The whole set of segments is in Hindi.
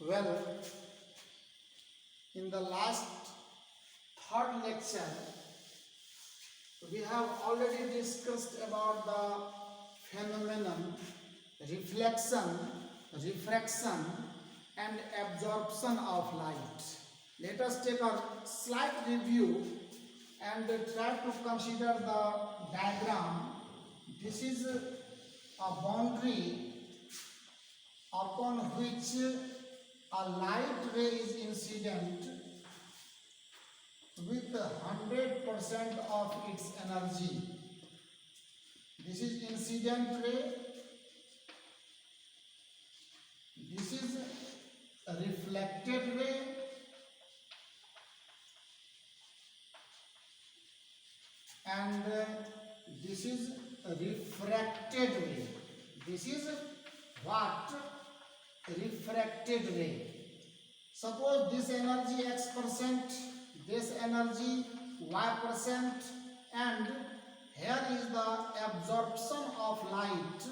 Well, in the last third lecture, we have already discussed about the phenomenon reflection, refraction, and absorption of light. Let us take a slight review and try to consider the diagram. This is a boundary upon which a light ray is incident with 100% of its energy. This is incident ray. This is a reflected ray. And this is a refracted ray. This is what? Refracted ray. Suppose this energy X%, this energy Y%, and here is the absorption of light.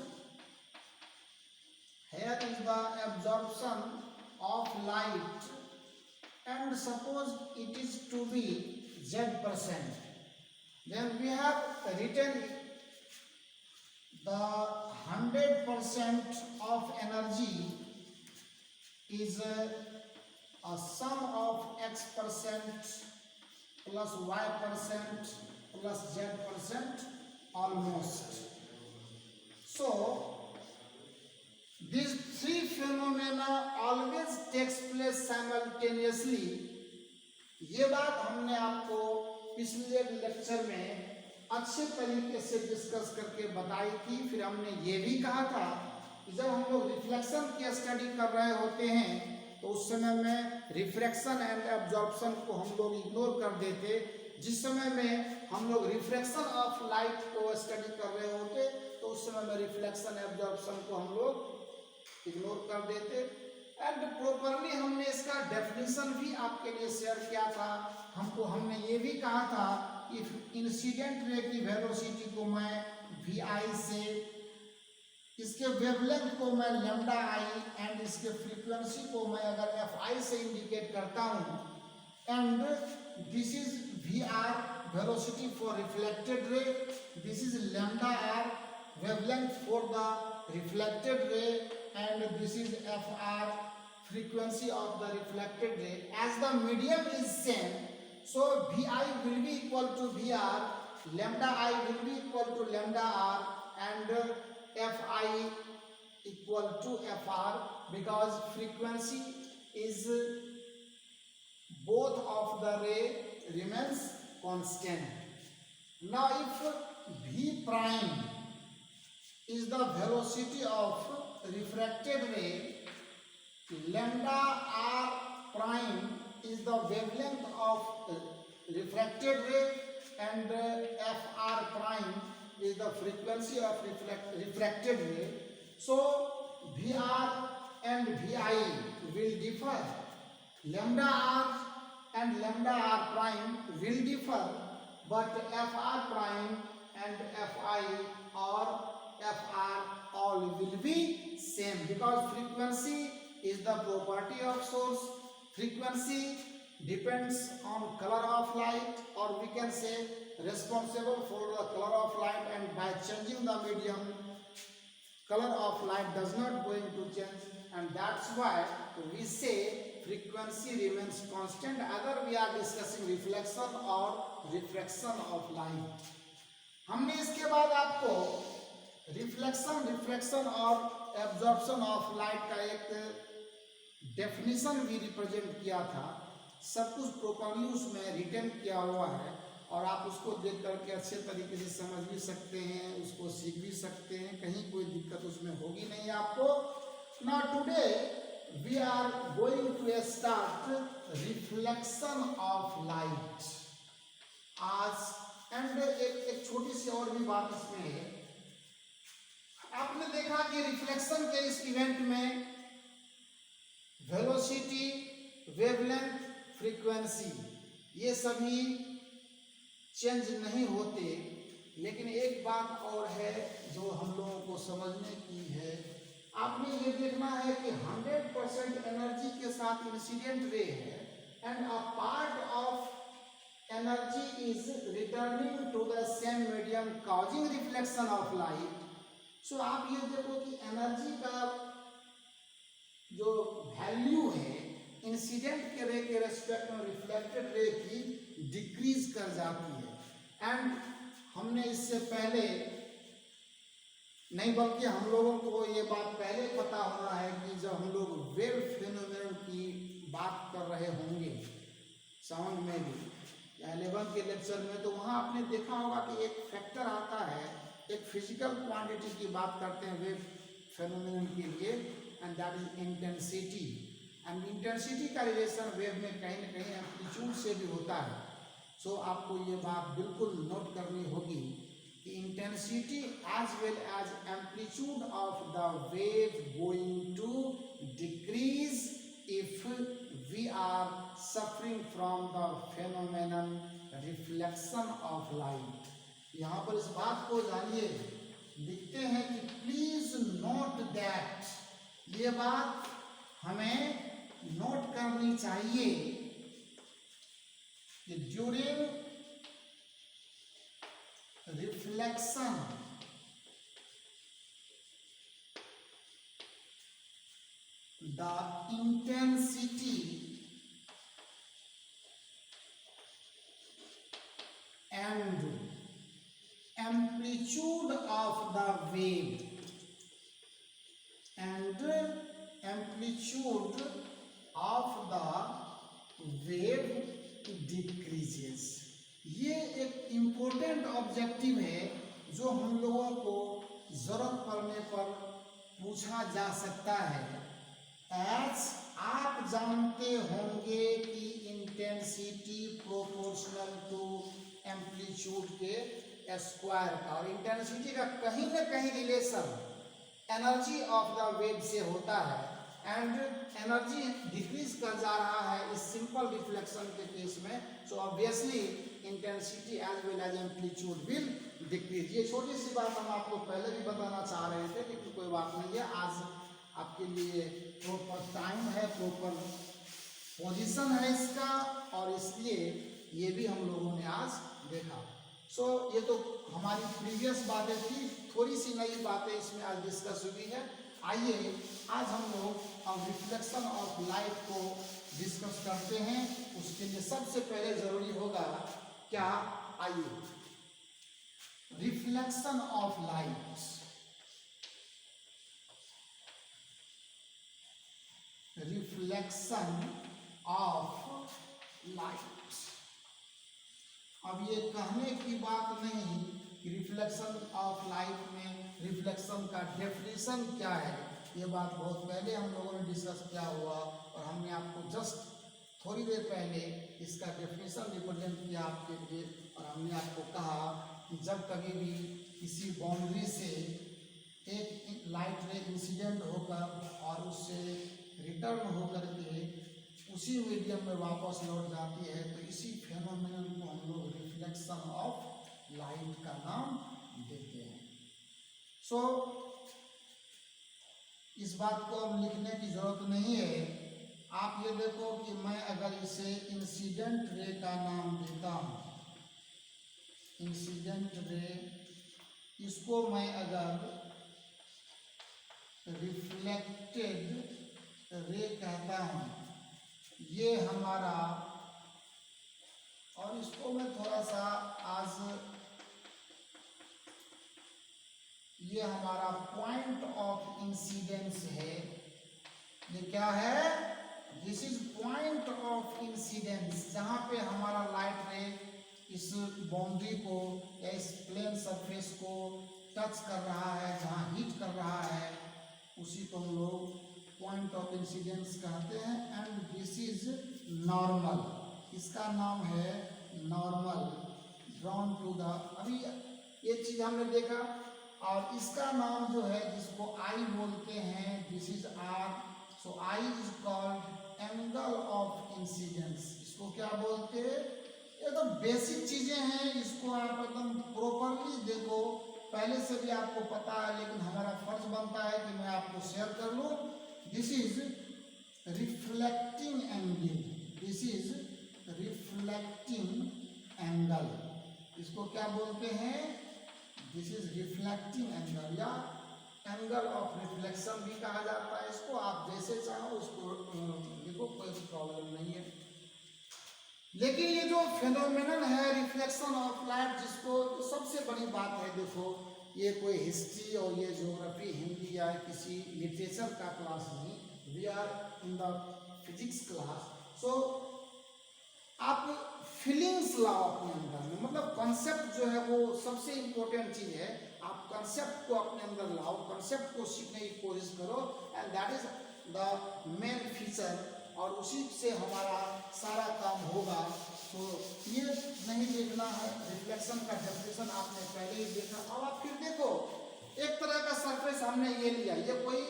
Here is the absorption of light, and suppose it is to be Z%. Then we have written the 100% of energy is a sum of X% plus Y% plus Z% almost. So these three phenomena always takes place simultaneously. ये बात हमने आपको पिछले लेक्चर में अच्छे तरीके से डिस्कस करके बताई थी। फिर हमने ये भी कहा था कि जब हम लोग रिफ्लेक्शन की स्टडी कर रहे होते हैं तो उस समय में रिफ्रैक्शन एंड एब्जॉर्प्शन को हम लोग इग्नोर कर देते। जिस समय में हम लोग रिफ्रैक्शन ऑफ लाइट को स्टडी कर रहे होते तो उस समय में रिफ्लेक्शन एब्जॉर्प्शन को हम लोग इग्नोर कर देते। एंड प्रॉपरली हमने इसका डेफिनेशन भी आपके लिए शेयर किया था। हमने ये भी कहा था कि इंसिडेंट रे की वेलोसिटी को मैं vi से, इसके वेवलेंथ को मैं लैम्डा आई एंड इसके फ्रीक्वेंसी को मैं अगर fi से इंडिकेट करता हूँ, and this is vr velocity for reflected ray, this is lambda r wavelength for the reflected रे, and this is fr frequency of the reflected ray. As the medium is same, so vi will be equal to vr, lambda I will be equal to lambda r, and fi equal to fr, because frequency is both of the ray remains constant. Now if v prime is the velocity of refracted ray, lambda r prime is the wavelength of refracted ray, and fr prime is the frequency of refracted ray. So vr and vi will differ, lambda r and lambda r prime will differ, but fr prime and fi or fr all will be same, because frequency is the property of source. Frequency depends on color of light, or we can say responsible for the color of light, and by changing the medium, color of light does not going to change, and that's why we say frequency remains constant. Other we are discussing reflection or refraction of light. हमने इसके बाद आपको रिफ्लेक्शन, रिफ्रैक्शन और एब्जॉर्प्शन ऑफ लाइट का एक डेफिनेशन भी रिप्रेजेंट किया था। सब कुछ प्रॉपर्ली उसमें रिटन किया हुआ है, और आप उसको देख करके अच्छे तरीके से समझ भी सकते हैं, उसको सीख भी सकते हैं, कहीं कोई दिक्कत उसमें होगी नहीं आपको। Now today we are going to start reflection of light आज। एंड एक छोटी सी और भी बात इसमें है। आपने देखा कि रिफ्लेक्शन के इस इवेंट में वेलोसिटी, वेवलेंथ, फ्रीक्वेंसी ये सभी चेंज नहीं होते, लेकिन एक बात और है जो हम लोगों को समझने की है आपने ये देखना है कि 100% एनर्जी के साथ इंसिडेंट रे है and a part of energy is returning to the same medium causing reflection of light. So आप ये देखो कि एनर्जी का जो वैल्यू है इंसिडेंट के रे के रेस्पेक्ट में रिफ्लेक्टेड रे की डिक्रीज कर जाती है। एंड हमने इससे पहले नहीं बल्कि हम लोगों को ये बात पहले पता होना है कि जब हम लोग वेव फिनोमेनन की बात कर रहे होंगे साउंड में भी या 11 के लेक्चर में, तो वहाँ आपने देखा होगा कि एक फैक्टर आता है, एक फिजिकल क्वांटिटी की बात करते हैं वेव फिनोमेनन के लिए, and that is intensity. And intensity का रिलेशन वेव में कहीं ना कहीं एम्पलीट्यूड से भी होता है। सो आपको ये बात बिल्कुल नोट करनी होगी कि intensity as well as amplitude of the wave going to decrease if we are suffering from the phenomenon reflection of light. यहाँ पर इस बात को जानिए, लिखते हैं कि प्लीज नोट दैट, ये बात हमें नोट करनी चाहिए कि during reflection the intensity and amplitude of the wave decreases। ये एक इम्पोर्टेंट ऑब्जेक्टिव है जो हम लोगों को जरूरत पड़ने पर पूछा जा सकता है। एज आप जानते होंगे कि इंटेंसिटी प्रोपोर्शनल टू एम्पलीट्यूड के स्क्वायर का, और इंटेंसिटी का कहीं ना कहीं relation energy of the wave से होता है। एंड एनर्जी डिक्रीज कर जा रहा है इस सिंपल रिफ्लेक्शन के केस में, so obviously intensity as well as amplitude will decrease. ये छोटी सी बात हम आपको पहले भी बताना चाह रहे थे, लेकिन कोई बात नहीं है, आज आपके लिए प्रॉपर टाइम है, प्रॉपर पोजीशन है इसका, और इसलिए ये भी हम लोगों ने आज देखा। सो ये तो हमारी प्रीवियस बातें थी, थोड़ी सी नई बातें इसमें आज डिस्कस हुई है। आइए आज हम लोग अब रिफ्लेक्शन ऑफ लाइट को डिस्कस करते हैं। उसके लिए सबसे पहले जरूरी होगा क्या, आइए reflection of light. Reflection of light, अब ये कहने की बात नहीं कि रिफ्लेक्शन ऑफ लाइट में रिफ्लेक्शन का डेफिनेशन क्या है, ये बात बहुत पहले हम लोगों ने डिस्कस किया हुआ, और हमने आपको जस्ट थोड़ी देर पहले इसका डेफिनेशन रिप्रेजेंट किया आपके लिए। और हमने आपको कहा कि जब कभी भी किसी बाउंड्री से एक लाइट रे इंसिडेंट होकर और उससे रिटर्न होकर के उसी मीडियम में वापस लौट जाती है, तो इसी फेनोमेनन को हम लोग रिफ्लेक्शन ऑफ लाइट का नाम देते हैं। सो इस बात को अब लिखने की जरूरत नहीं है। आप ये देखो कि मैं अगर इसे इंसिडेंट रे का नाम देता हूँ, इंसिडेंट रे, इसको मैं अगर रिफ्लेक्टेड रे कहता हूँ, ये हमारा, और इसको मैं थोड़ा सा आज, ये हमारा पॉइंट ऑफ इंसिडेंस है। ये क्या है, this is point of incidence, जहाँ पे हमारा लाइट रे इस बाउंड्री को या इस प्लेन सरफेस को टच कर रहा है, जहाँ हिट कर रहा है, उसी को हम लोग पॉइंट ऑफ इंसिडेंस कहते हैं। एंड दिस इज नॉर्मल, इसका नाम है नॉर्मल, ड्रॉन टू द, अभी ये चीज हमने देखा। और इसका नाम जो है, जिसको आई बोलते हैं, this is r, so i is called angle of incidence. इसको क्या बोलते हैं, ये तो बेसिक चीजें हैं, इसको आप एकदम प्रॉपरली देखो पहले से भी आपको पता है, लेकिन हमारा फर्ज बनता है कि मैं आपको शेयर कर लूँ। This is reflecting angle, this is reflecting angle, इसको क्या बोलते हैं? दिस इज रिफ्लेक्टिंग एंगल या एंगल ऑफ रिफ्लेक्शन भी कहा जाता है इसको। आप जैसे चाहो उसको देखो, कोई प्रॉब्लम नहीं है। लेकिन ये जो फेनोमेनन है रिफ्लेक्शन ऑफ लाइट, जिसको सबसे बड़ी बात है, देखो ये कोई हिस्ट्री और ये ज्योग्राफी, हिंदी या किसी लिटरेचर का क्लास नहीं, we are in the physics class. So आप फीलिंग्स लाओ अपने अंदर में, मतलब कॉन्सेप्ट जो है वो सबसे इम्पोर्टेंट चीज है। आप कॉन्सेप्ट को अपने अंदर लाओ, कॉन्सेप्ट को सीखने की कोशिश करो, and that is the main feature, और उसी से हमारा सारा काम होगा। तो ये नहीं देखना है, रिफ्लेक्शन का डेफिनेशन आपने पहले ही देखा। अब आप फिर देखो, एक तरह का सरफेस हमने ये लिया, ये कोई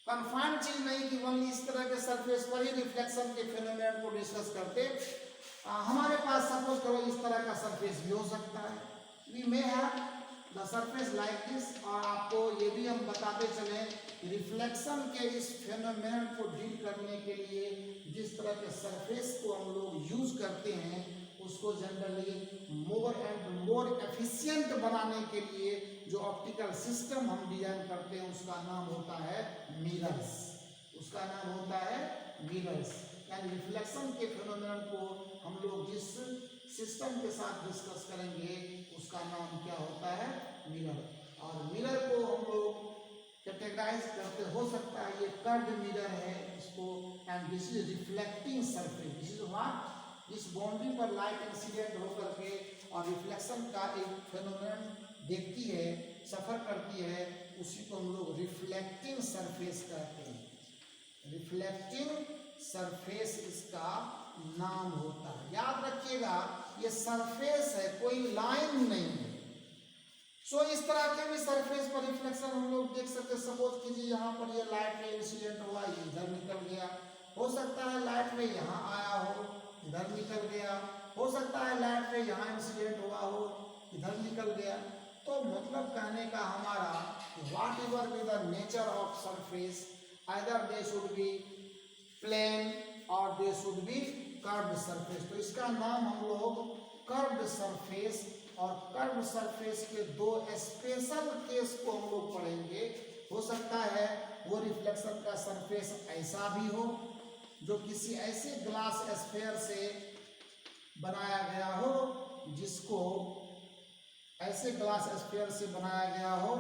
कन्फाइंड चीज नहीं कि ओनली इस तरह के सरफेस पर ही रिफ्लेक्शन के फेनोमेनन को डिस्कस करते। हमारे पास सपोज करो इस तरह का सरफेस भी हो सकता है, we may have the surface like this. और आपको ये भी हम बताते चले, रिफ्लेक्शन के इस फेनोमेनन को डील करने के लिए जिस तरह के सरफेस को हम लोग यूज करते हैं, उसको generally more and more efficient बनाने के लिए जो ऑप्टिकल सिस्टम हम डिजाइन करते हैं उसका नाम होता है मिरर्स, उसका नाम होता है मिरर्स। यानी रिफ्लेक्शन के फेनोमेनन को हम लोग जिस सिस्टम के साथ डिस्कस करेंगे उसका नाम क्या होता है? मिरर। और मिरर को हम लोग कैटेगराइज करते, हो सकता है ये कर्व्ड मिरर है इसको, and this is reflecting surface, this is what, इस बाउंड्री पर लाइट इंसिडेंट होकर के और रिफ्लेक्शन का एक फेनोमेनन देखती है, सफर करती है, उसी को हम लोग रिफ्लेक्टिंग सरफेस कहते हैं। रिफ्लेक्टिंग सरफेस इसका नाम होता है। याद रखिएगा ये सरफेस है, कोई लाइन नहीं है। सो इस तरह के भी सरफेस पर रिफ्लेक्शन हम लोग देख सकते हैं। सपोज कीजिए यहाँ पर ये लाइट में इंसिडेंट हुआ, ये इधर निकल गया, हो सकता है लाइट में यहाँ आया हो, इधर निकल गया, हो सकता है लाइट में यहाँ इंसिडेंट हुआ हो, इधर निकल गया। तो मतलब कहने का हमारा, whatever be the nature of surface, either they should be plane और they should be curved surface. तो इसका नाम हम लोग कर्व्ड सरफेस, और कर्व्ड सरफेस के दो स्पेशल केस को हम लोग पढ़ेंगे। हो सकता है वो रिफ्लेक्शन का सरफेस ऐसा भी हो जो किसी ऐसे ग्लास स्फीयर से बनाया गया हो, जिसको ऐसे ग्लास स्फीयर से बनाया गया हो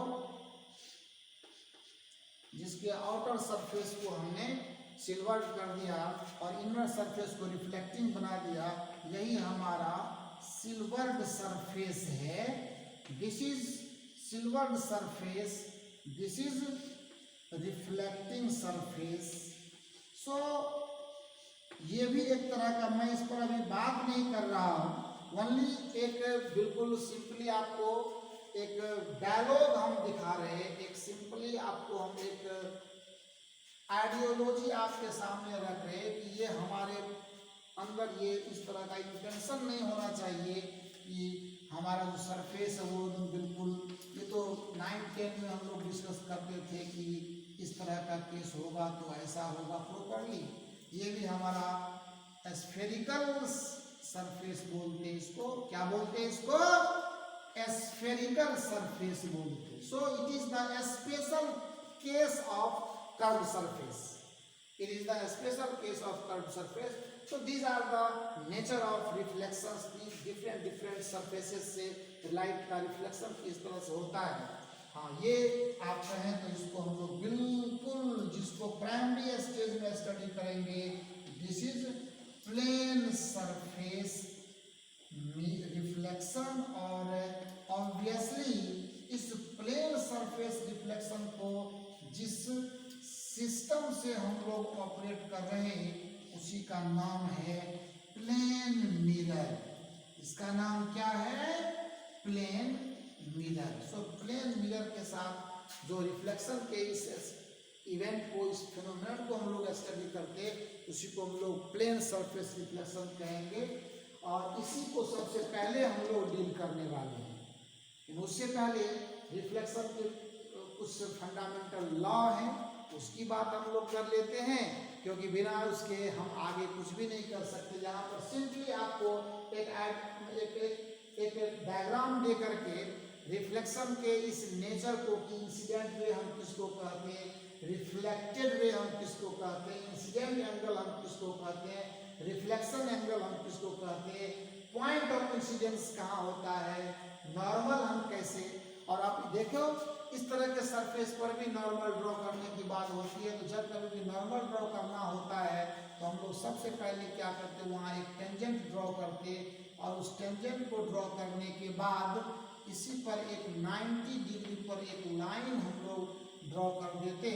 जिसके आउटर सरफेस को हमने सिल्वर्ड कर दिया और इनर सरफेस को रिफ्लेक्टिंग बना दिया, यही हमारा सिल्वर्ड सरफेस है। This is silvered surface, this is reflecting surface. So ये भी एक तरह का, मैं इस पर अभी बात नहीं कर रहा हूँ, ओनली एक बिल्कुल सिंपली आपको एक डायलॉग हम दिखा रहे हैं, एक सिंपली आपको हम एक आइडियोलॉजी आपके सामने रख रहे हैं कि ये हमारे अंदर ये इस तरह का इंटेंशन नहीं होना चाहिए कि हमारा जो सरफेस है वो बिल्कुल, ये तो 9-10 में हम लोग डिस्कस करते थे कि इस तरह का केस होगा तो ऐसा होगा प्रॉपरली। ये भी हमारा स्फेरिकल सरफेस बोलते हैं इसको, क्या बोलते हैं इसको? स्फेरिकल सरफेस बोलते हैं। So it is the special case of curved surface, it is the special case of curved surface. So these are the nature of reflections, these different surfaces से लाइट का रिफ्लेक्शन किस तरह से होता है। हाँ, ये आप कहें तो इसको हम लोग बिल्कुल, जिसको प्राइमरी स्टेज में स्टडी करेंगे, this is plane surface reflection. और ऑब्वियसली इस प्लेन सरफेस रिफ्लेक्शन को जिस सिस्टम से हम लोग ऑपरेट कर रहे हैं उसी का नाम है प्लेन मिरर। इसका नाम क्या है? Plane mirror. So plane mirror के साथ जो रिफ्लेक्शन के इस इवेंट को, इस फिनोमेनन को हम लोग स्टडी करते उसी को हम लोग प्लेन सरफेस रिफ्लेक्शन कहेंगे। और इसी को सबसे पहले हम लोग डील करने वाले हैं। लेकिन उससे पहले रिफ्लेक्शन के कुछ फंडामेंटल लॉ हैं, उसकी बात हम लोग कर लेते हैं, क्योंकि बिना उसके हम आगे कुछ भी नहीं कर सकते। यहाँ पर सिंपली आपको एक डायग्राम दे करके रिफ्लेक्शन के इस नेचर को, कि इंसिडेंट रे हम किसको कहते हैं, रिफ्लेक्टेड रे हम किसको कहते हैं, इंसिडेंट एंगल हम किसको कहते हैं, रिफ्लेक्शन एंगल हम किसको कहते हैं, पॉइंट ऑफ इंसिडेंस कहाँ होता है, नॉर्मल हम कैसे। और आप देखो इस तरह के सरफेस पर भी नॉर्मल ड्रॉ करने की बात होती है। तो जब कभी भी नॉर्मल ड्रॉ करना होता है तो हम लोग सबसे पहले क्या करते हैं, वहाँ एक टेंजेंट ड्रॉ करते, और उस टेंजेंट को ड्रॉ करने के बाद इसी पर एक 90 डिग्री पर एक लाइन हम लोग ड्रॉ कर देते,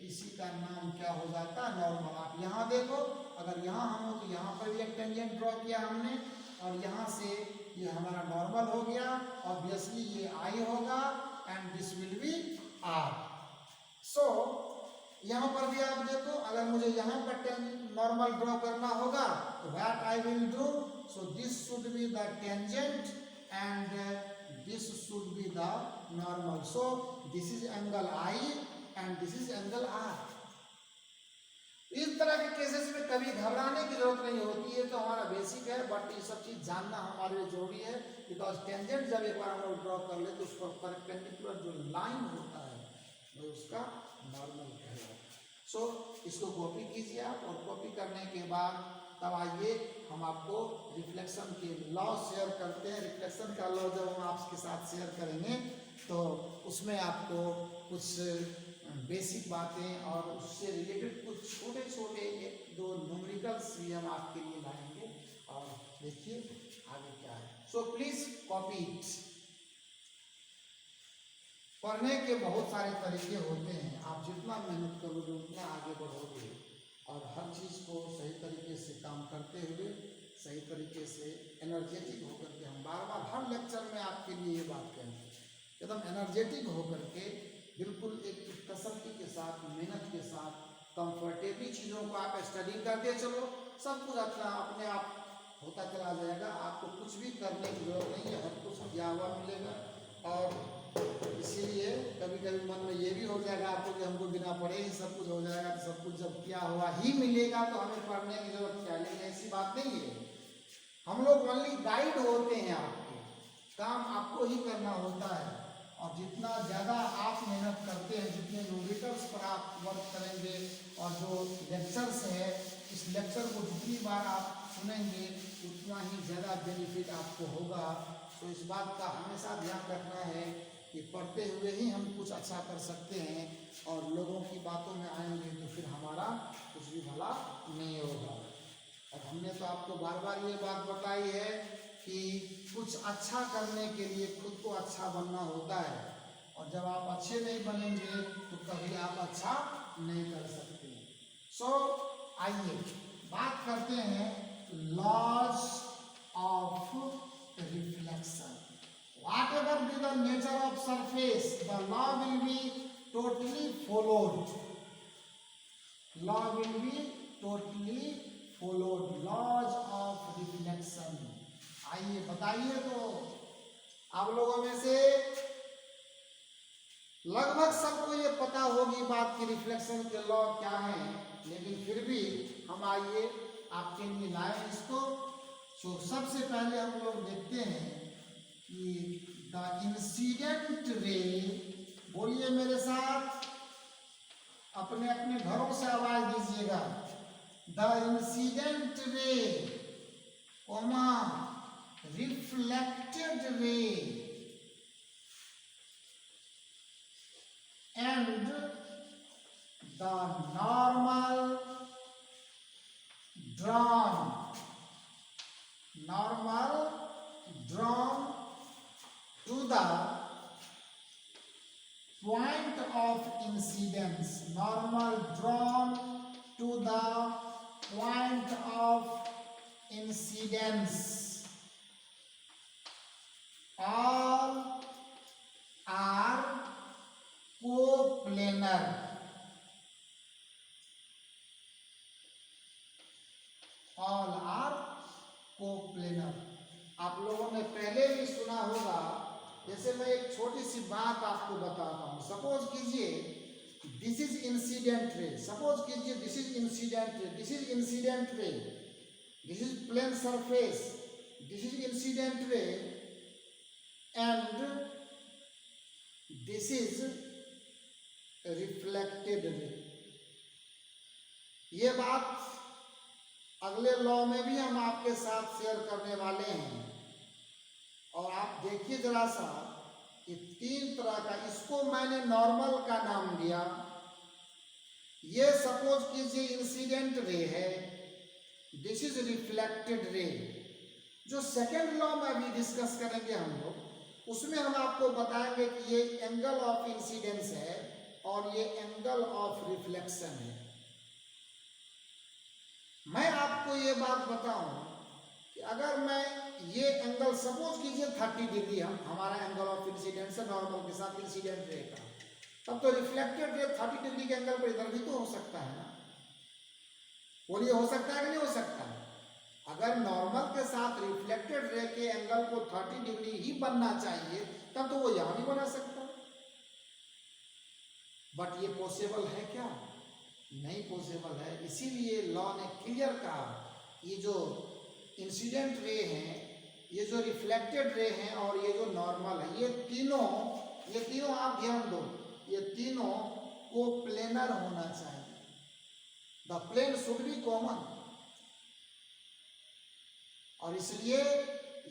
इसी का नाम क्या हो जाता है, नॉर्मल। आप यहाँ देखो, अगर यहाँ हम हो तो यहाँ पर भी एक टेंजेंट ड्रॉ किया हमने, और यहाँ से ये हमारा नॉर्मल हो गया, ऑब्वियसली ये आई होगा and this will be r. So यहाँ पर भी आप देखो, अगर मुझे यहाँ पर नॉर्मल ड्रॉ करना होगा तो what I will do, so this should be the tangent and this should be the normal. So this is angle i and this is angle r. इस तरह के केसेस में कभी घबराने की जरूरत नहीं होती है, तो हमारा बेसिक है, बट ये सब चीज जानना हमारे लिए जरूरी है, बिकॉज टेंजेंट जब एक बार हम लोग ड्रॉ कर ले तो उस पर परपेंडिकुलर जो लाइन होता है वो उसका नॉर्मल कहलाता है। सो इसको कॉपी कीजिए आप, और कॉपी करने के बाद तब आइए हम आपको रिफ्लेक्शन के लॉ शेयर करते हैं। रिफ्लेक्शन का लॉ जब हम आपके साथ शेयर करेंगे तो उसमें आपको कुछ बेसिक बातें और उससे रिलेटेड कुछ छोटे छोटे एक दो न्यूमेरिकल्स भी हम आपके लिए लाएंगे, और देखिए आगे क्या है। So please copy it. पढ़ने के बहुत सारे तरीके होते हैं, आप जितना मेहनत करोगे उतना आगे बढ़ोगे, और हर चीज़ को सही तरीके से काम करते हुए, सही तरीके से एनर्जेटिक होकर के, हम बार बार हर लेक्चर में आपके लिए ये बात कहते हैं, एकदम एनर्जेटिक होकर के, बिल्कुल एक तसल्ली के साथ, मेहनत के साथ, कंफर्टेबली चीज़ों को आप स्टडी करते चलो, सब कुछ अपना अपने आप होता चला जाएगा। आपको कुछ भी करने की जरूरत नहीं है, हर कुछ दिया हुआ मिलेगा। और इसीलिए कभी कभी मन में ये भी हो जाएगा आपको कि हमको बिना पढ़े ही सब कुछ हो जाएगा, तो सब कुछ जब किया हुआ ही मिलेगा तो हमें पढ़ने की जरूरत क्या है, लेकिन ऐसी बात नहीं है। हम लोग ओनली गाइड होते हैं, आपके काम आपको ही करना होता है, और जितना ज़्यादा आप मेहनत करते हैं, जितने न्यूमेरिकल्स पर आप वर्क करेंगे, और जो लेक्चर्स है, इस लेक्चर को जितनी बार आप सुनेंगे उतना ही ज़्यादा बेनिफिट आपको होगा। तो इस बात का हमेशा ध्यान रखना है कि पढ़ते हुए ही हम कुछ अच्छा कर सकते हैं, और लोगों की बातों में आएंगे तो फिर हमारा कुछ भी भला नहीं होगा। और हमने तो आपको बार बार ये बात बताई है कि कुछ अच्छा करने के लिए खुद को अच्छा बनना होता है, और जब आप अच्छे नहीं बनेंगे तो कभी आप अच्छा नहीं कर सकते। सो आइए बात करते हैं laws of reflection. Whatever be the nature of surface, the law will be totally followed. Law will be totally followed. Laws of reflection. आइए बताइए, तो आप लोगों में से लगभग सबको ये पता होगी बात कि रिफ्लेक्शन के लॉ क्या है, लेकिन फिर भी हम आइए आपके लिए लाए इसको। तो सबसे पहले हम लोग देखते हैं कि द इंसिडेंट रे, बोलिए मेरे साथ, अपने अपने घरों से आवाज दीजिएगा, the incident ray, comma reflected ray and the normal drawn to the point of incidence, normal drawn to the point of incidence, all are coplanar. All are coplanar. आप लोगों ने पहले भी सुना होगा जैसे मैं एक छोटी सी बात आपको बताता हूँ। सपोज कीजिए this is incident ray, suppose कीजिए this is incident ray, this is incident ray, this is plane surface, this is incident ray and this is reflected ray. ये बात अगले लॉ में भी हम आपके साथ शेयर करने वाले हैं। और आप देखिए जरा सा, ये तीन तरह का, इसको मैंने नॉर्मल का नाम दिया। ये सपोज कीजिए इंसिडेंट रे है, दिस इज रिफ्लेक्टेड रे। जो सेकेंड लॉ में अभी डिस्कस करेंगे हम लोग, उसमें हम आपको बताएंगे कि ये एंगल ऑफ इंसिडेंस है और ये एंगल ऑफ रिफ्लेक्शन है। मैं आपको ये बात बताऊं कि अगर मैं ये एंगल सपोज कीजिए 30 डिग्री हमारा एंगल ऑफ इंसिडेंस है नॉर्मल के साथ इंसिडेंट रे का, तब तो रिफ्लेक्टेड रे 30 डिग्री के एंगल पर इधर भी तो हो सकता है ना। बोलिए हो सकता है कि नहीं हो सकता है? अगर नॉर्मल के साथ रिफ्लेक्टेड रे के एंगल को 30 डिग्री ही बनना चाहिए तब तो वो यहां भी बना सकता है। बट ये पॉसिबल है क्या? नहीं पॉसिबल है। इसीलिए लॉ ने क्लियर कहा ये जो इंसिडेंट रे हैं, ये जो रिफ्लेक्टेड रे हैं और ये जो नॉर्मल है, ये तीनों आप ध्यान दो, ये तीनों को प्लेनर होना चाहिए। The plane should be common. और इसलिए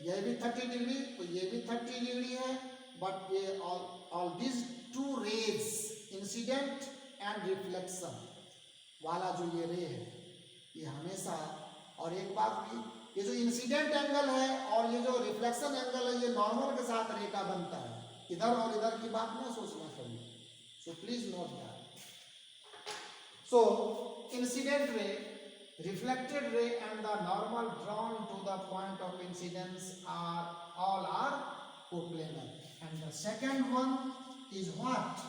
यह भी 30 डिग्री तो ये भी 30 डिग्री है। बट ये all this two rays incident and reflection वाला जो ये रे है ये हमेशा, और एक बात भी, ये जो इंसिडेंट एंगल है और ये जो रिफ्लेक्शन एंगल है ये नॉर्मल के साथ रे का बनता है। इधर और इधर की बात ना सोचना कभी। So please note that. So incident ray, reflected ray and the normal drawn to the point of incidence all are coplanar. And the second one is what?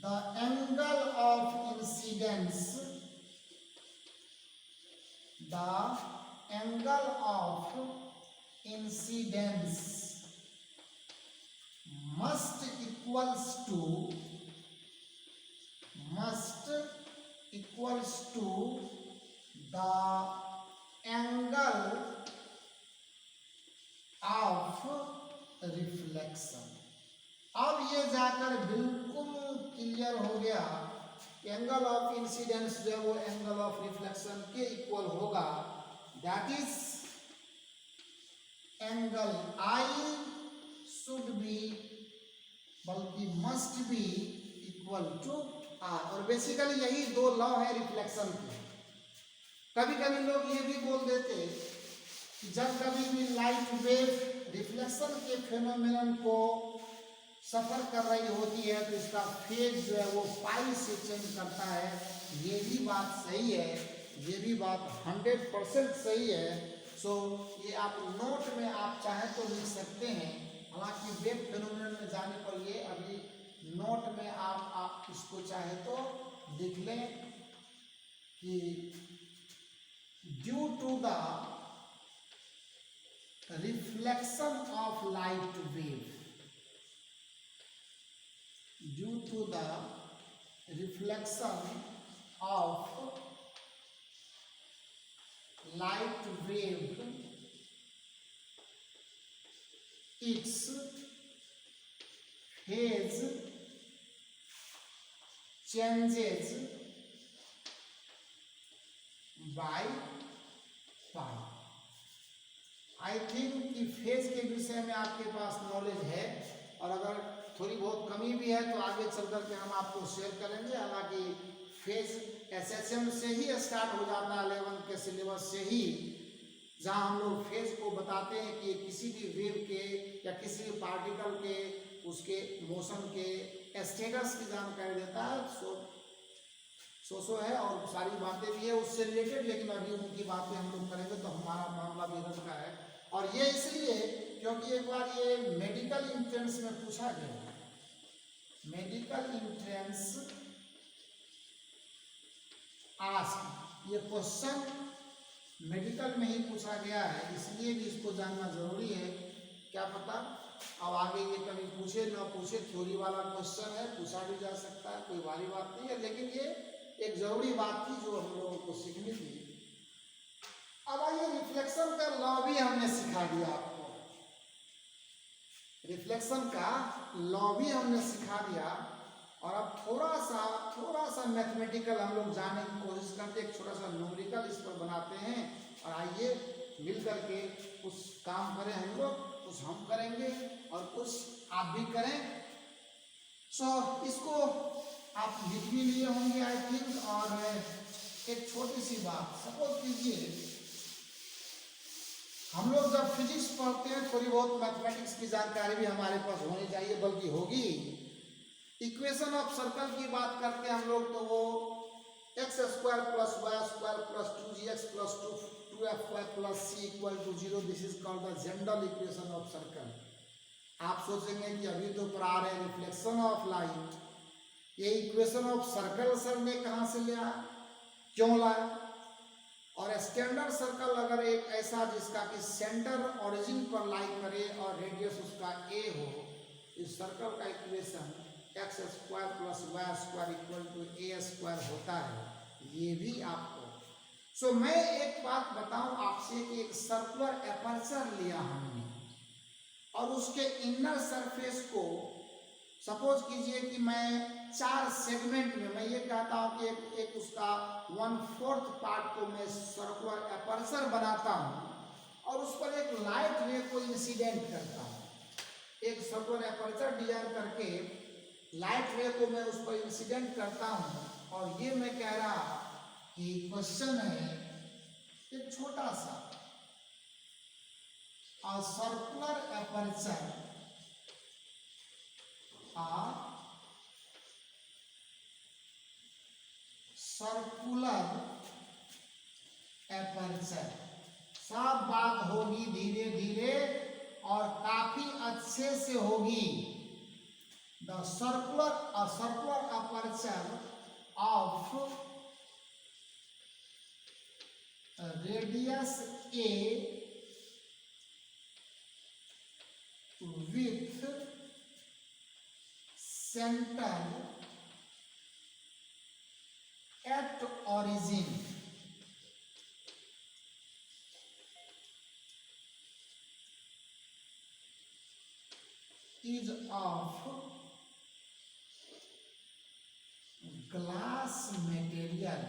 The angle of incidence. The angle of incidence must equals to the angle of reflection. अब ये जाकर बिल्कुल क्लियर हो गया कि एंगल ऑफ इंसिडेंस जो है वो एंगल ऑफ रिफ्लेक्शन के इक्वल होगा। That is angle i should be, बल्कि must be equal to r. और बेसिकली यही दो लॉ है रिफ्लेक्शन के। कभी कभी लोग ये भी बोल देते कि जब कभी भी लाइट वेव रिफ्लेक्शन के फेनोमेनन को सफर कर रही होती है तो इसका फेज जो है वो पाई से चेंज करता है। ये भी बात सही है, ये भी बात 100% सही है। सो ये आप नोट में आप चाहे तो लिख सकते हैं। हालांकि वेव फेनोमेनन में जाने पर ये अभी नोट में आप इसको चाहे तो लिख लें कि due to the reflection of light wave, due to the reflection of light wave its phase changes by pi। I think कि फेज के विषय में आपके पास नॉलेज है, और अगर थोड़ी बहुत कमी भी है तो आगे चल करके हम आपको शेयर करेंगे। हालांकि फेज एसएसएम से ही स्टार्ट हो जाता है, 11 के सिलेबस से ही, जहाँ हम लोग फेज को बताते हैं कि किसी भी वेव के या किसी भी पार्टिकल के उसके मोशन के स्टेटस की जानकारी देता है। सो है और सारी बातें भी है उससे रिलेटेड, लेकिन अभी उनकी बातें हम लोग करेंगे तो हमारा मामला भी इधर का है। और ये इसलिए क्योंकि एक बार ये मेडिकल एंट्रेंस में पूछा गया, मेडिकल एंट्रेंस आस्क, ये क्वेश्चन मेडिकल में ही पूछा गया है, इसलिए भी इसको जानना जरूरी है। क्या पता अब आगे ये कभी पूछे ना पूछे, थ्योरी वाला क्वेश्चन है, पूछा भी जा सकता है, कोई भारी बात नहीं है, लेकिन ये एक जरूरी बात थी जो हम लोगों को सीखनी थी। अब आइए, रिफ्लेक्शन का लॉ भी हमने सिखा दिया आपको, रिफ्लेक्शन का लॉ भी हमने सिखा दिया। और अब थोड़ा सा मैथमेटिकल हम लोग जानने की कोशिश करते हैं, एक छोटा सा न्यूमेरिकल इस पर बनाते हैं, और आइए मिल करके कुछ काम करें हम लोग, कुछ हम करेंगे और कुछ आप भी करें। सो इसको आप लिख भी लिए होंगे आई थिंक। और एक छोटी सी बात, सपोज कीजिए हम लोग जब फिजिक्स पढ़ते हैं, थोड़ी बहुत मैथमेटिक्स की जानकारी भी हमारे पास होनी चाहिए, बल्कि होगी। इक्वेशन ऑफ सर्कल की बात करते हैं हम लोग, तो वो x square plus y square plus 2gx plus 2f(y) plus c equal to 0, this is called the general equation of circle. आप सोचेंगे कि अभी तो पढ़ा रहे रिफ्लेक्शन ऑफ लाइट, ये इक्वेशन ऑफ सर्कल सर ने कहाँ से लिया, क्यों लाया? और स्टैंडर्ड सर्कल अगर एक ऐसा जिसका कि सेंटर ओरिजिन पर लाई करे और रेडियस उसका a हो, इस सर्कल का equation x square plus y square equal to a square होता है, ये भी आपको। सो मैं एक बात बताऊं आपसे कि एक सर्कुलर एपर्चर लिया हमने और उसके इनर सरफेस को सपोज कीजिए कि मैं 4 सेगमेंट में, मैं ये कहता हूं कि एक उसका 1/4 पार्ट को मैं सर्कुलर एपर्चर बनाता हूं और उस पर एक लाइट रे को इंसिडेंट करता हूं। एक सर्कुलर एपर्चर डिजाइन करके लाइट रे को मैं उस पर इंसिडेंट करता हूं, और ये मैं कह रहा कि क्वेश्चन है एक छोटा सा, a circular aperture, a circular aperture। सब बात होगी धीरे धीरे और काफी अच्छे से होगी। The circular aperture of radius a with center at origin is of glass material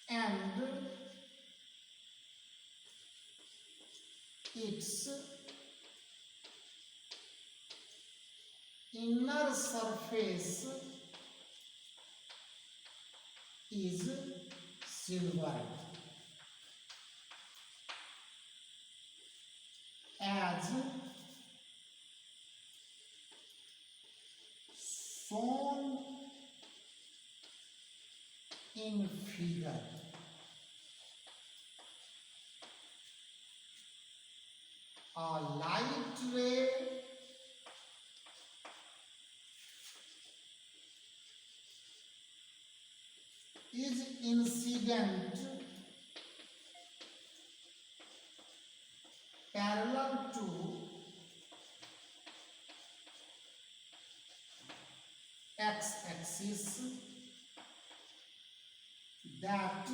and its inner surface is silver, as shown in figure। A light ray is incident parallel to x-axis that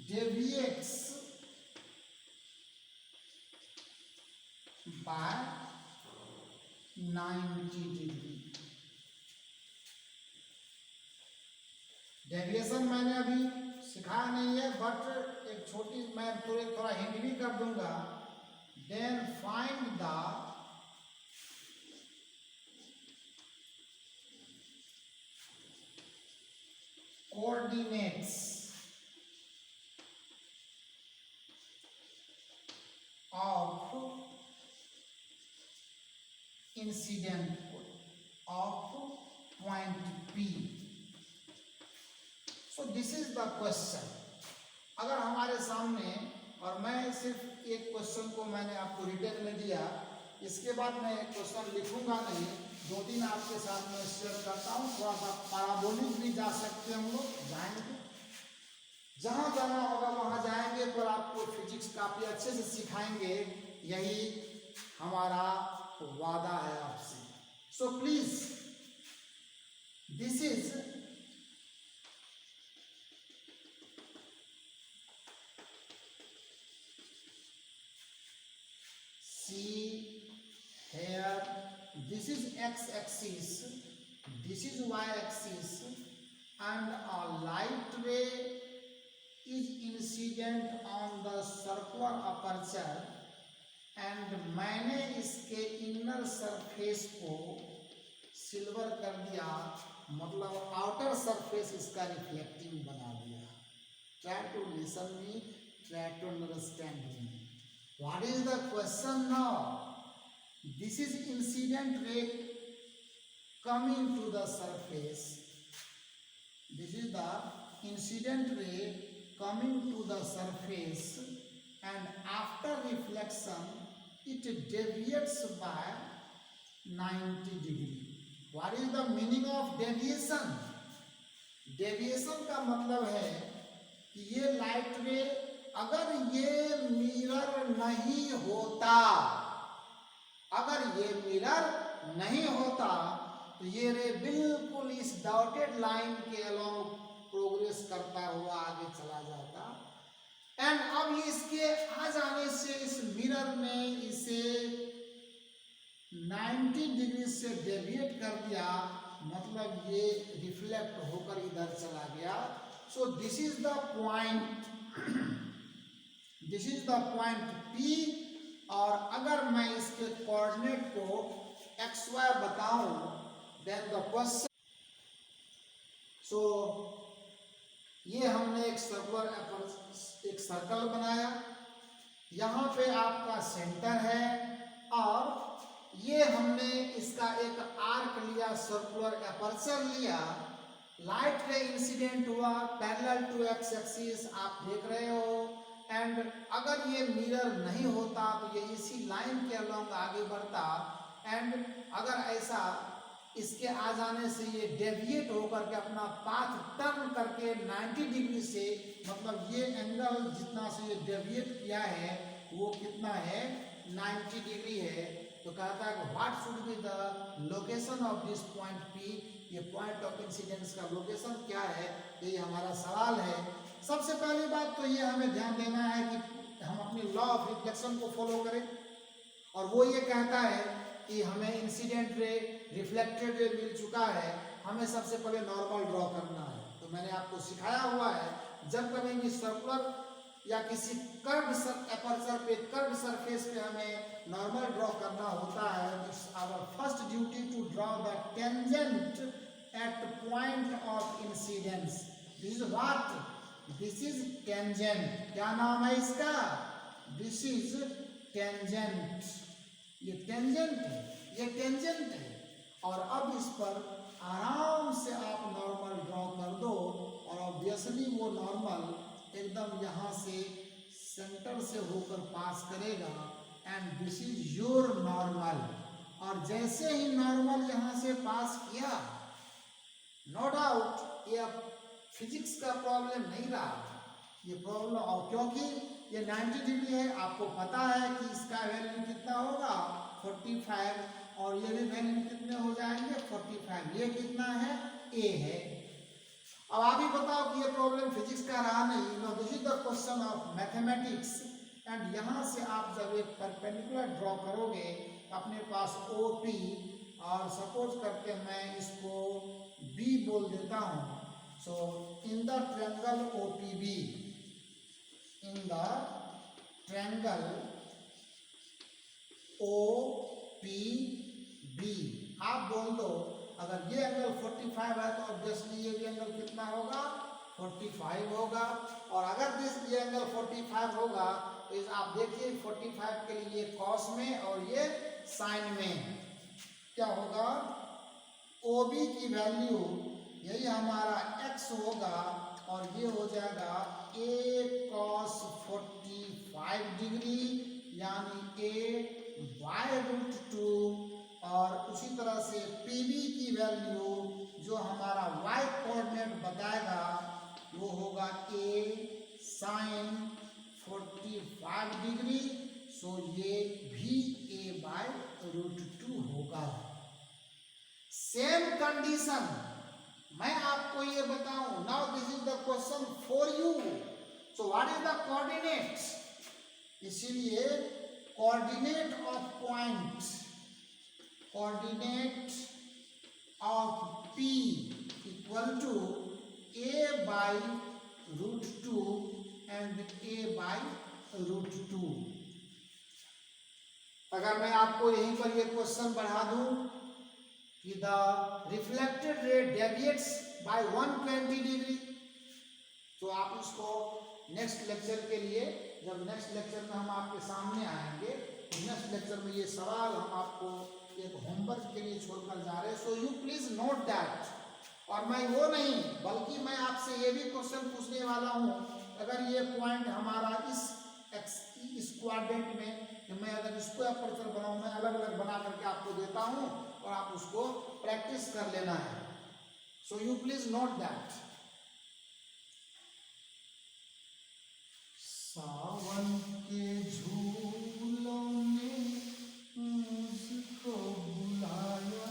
deviates by 90 degree. Deviation मैंने अभी सिखाया नहीं है, बट एक छोटी मैं थोड़ा हिंट भी कर दूंगा। Then find the coordinates of incident of point P। So this is the question. अगर हमारे सामने, और मैं सिर्फ एक क्वेश्चन को मैंने आपको रिटर्न में दिया, इसके बाद मैं क्वेश्चन लिखूंगा नहीं, 2-3 आपके साथ में शेयर करता हूँ। थोड़ा सा पैराबोलिक भी जा सकते हैं हम लोग, जाएंगे जहाँ जाना होगा वहाँ जाएंगे, पर आपको फिजिक्स काफ़ी अच्छे से सिखाएंगे, यही हमारा वादा है आपसे। So please this is see here, this is x axis, this is y axis, and a light ray is incident on the circular aperture, and मैंने इसके इनर सरफेस को सिल्वर कर दिया, मतलब आउटर सरफेस इसका रिफ्लेक्टिंग बना दिया। Try to listen me, try to understand me. What is the question now? This is incident ray coming to the surface. This is the incident ray coming to the surface, and after reflection it deviates by 90 degree. What is the meaning of deviation? Deviation का मतलब है कि ये लाइट रे, अगर ये मिरर नहीं होता, अगर ये मिरर नहीं होता तो ये रे बिल्कुल इस डॉटेड लाइन के अलोंग प्रोग्रेस करता हुआ आगे चला जाता, एंड अब इसके आ जाने से इस मिरर ने इसे 90 डिग्री से डेविएट कर दिया, मतलब ये रिफ्लेक्ट होकर इधर चला गया। सो this is the point, this is the point P, और अगर मैं इसके कोऑर्डिनेट को XY बताऊं, देन द क्वेश्चन, सो ये हमने एक सर्कल बनाया, यहाँ पे आपका सेंटर है, और ये हमने इसका एक आर्क लिया, सर्कुलर एपर्चर लिया, लाइट रे इंसिडेंट हुआ पैरेलल टू एक्स एक्सिस, आप देख रहे हो, एंड अगर ये मिरर नहीं होता तो ये इसी लाइन के अलोंग आगे बढ़ता, एंड अगर ऐसा इसके आ जाने से ये डेविएट होकर के अपना पाथ टर्न करके 90 डिग्री से, मतलब ये एंगल जितना से ये डेविएट किया है वो कितना है, 90 डिग्री है। तो कहता है कि what should be the location of this point P, ये पॉइंट ऑफ इंसिडेंस का लोकेशन क्या है, ये हमारा सवाल है। सबसे पहली बात तो ये हमें ध्यान देना है कि हम अपनी लॉ ऑफ रिफ्लेक्शन को फॉलो करें, और वो ये कहता है कि हमें इंसिडेंट रे, रिफ्लेक्टेड रे मिल चुका है, हमें सबसे पहले नॉर्मल ड्रॉ करना है। तो मैंने आपको सिखाया हुआ है, जब कभी भी सर्कुलर या किसी कर्व एपर्चर पे, कर्व सरफेस पे हमें नॉर्मल ड्रॉ करना होता है, it's our first duty to draw the tangent at point of incidence. This is what, this is tangent. क्या नाम है इसका, दिस इज टेंजेंट। ये टेंजेंट है, ये टेंजेंट है, और अब इस पर आराम से आप नॉर्मल ड्रॉ कर दो, और ऑब्वियसली वो नॉर्मल एकदम यहाँ से सेंटर से होकर पास करेगा, and this is your normal. और जैसे ही नॉर्मल यहाँ से पास किया, नो डाउट ये अब फिजिक्स का प्रॉब्लम नहीं रहा, ये प्रॉब्लम, और क्योंकि ये 90 डिग्री है, आपको पता है कि इसका वैल्यू कितना होगा 45, और ये भी वैल्यू कितने हो जाएंगे 45, ये कितना है A है। अब आप ही बताओ कि ये प्रॉब्लम फिजिक्स का रहा नहीं, no this is the question of mathematics, and यहाँ से आप जब एक परपेंडिकुलर ड्रॉ करोगे अपने पास OP, और सपोज करके मैं इसको B बोल देता हूँ, so in the triangle OPB, in the triangle OPB, आप बोल दो अगर ये एंगल 45 है तो ऑब्वियसली ये भी एंगल कितना होगा 45 होगा, और अगर ये एंगल 45 होगा तो आप देखिए 45 के लिए ये कॉस में और ये साइन में क्या होगा, OB की वैल्यू यही हमारा x होगा, और ये हो जाएगा A cos 45 डिग्री, यानी A y√2, और उसी तरह से PB की वैल्यू जो हमारा y कोऑर्डिनेट बताएगा वो होगा a sin 45 डिग्री। सो ये भी a/√2 होगा। सेम कंडीशन मैं आपको ये बताऊं। Now this is the question for you. So what is the coordinate? इसीलिए coordinate of point, coordinate of P equal to a/√2 and a/√2। अगर मैं आपको यहीं पर ये क्वेश्चन बढ़ा दूं कि the reflected ray deviates by 120 degree, तो आप उसको नेक्स्ट लेक्चर के लिए, जब नेक्स्ट लेक्चर में हम आपके सामने आएंगे, तो नेक्स्ट लेक्चर में ये सवाल हम आपको एक होमवर्क के लिए छोड़कर जा रहे हैं। सो यू प्लीज नोट दैट। और मैं वो नहीं, बल्कि मैं आपसे ये भी क्वेश्चन पूछने वाला हूँ, अगर ये पॉइंट हमारा इस क्वाड्रेंट में, मैं अगर इसको अपर्चर बनाऊं, मैं अलग अलग बना करके आपको देता हूं और आप उसको प्रैक्टिस कर लेना है। So you please note that. सावन के झूलों ने मुझको बुलाया,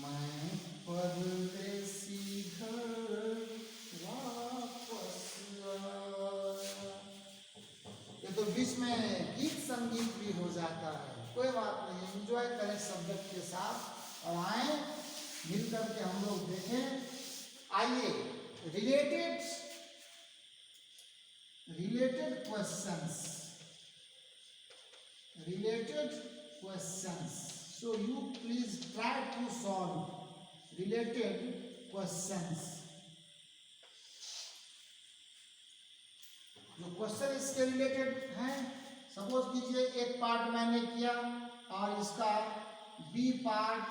मैं परदेसी घर वापस आया। ये तो बीच में गीत संगीत भी हो जाता है, कोई बात नहीं, एंजॉय करें सब्जेक्ट के साथ और आए मिलकर के हम लोग देखें। आइए related questions. So you please try to solve related questions. जो क्वेश्चन इसके रिलेटेड हैं, सपोज कीजिए एक पार्ट मैंने किया और इसका बी पार्ट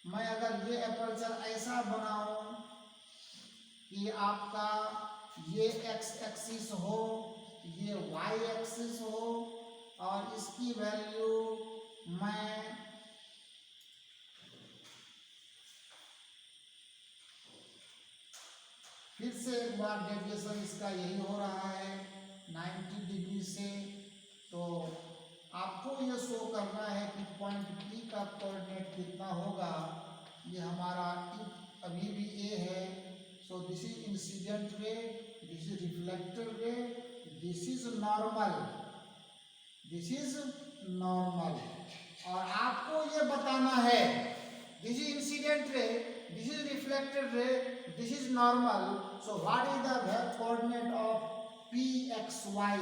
मैं अगर ये अपर्चर ऐसा बनाऊं कि आपका ये एक्स एक्सिस हो, ये वाई एक्सिस हो और इसकी वैल्यू मैं फिर से एक बार डेविएशन इसका यही हो रहा है 90 डिग्री से, तो आपको ये शो करना है कि पॉइंट P का कोऑर्डिनेट कितना होगा। ये हमारा अभी भी A है। सो this is incident ray, this is reflected रे, this is normal, this is normal. और आपको ये बताना है this is incident ray, this is reflected रे, this is normal. So what is the coordinate of PXY?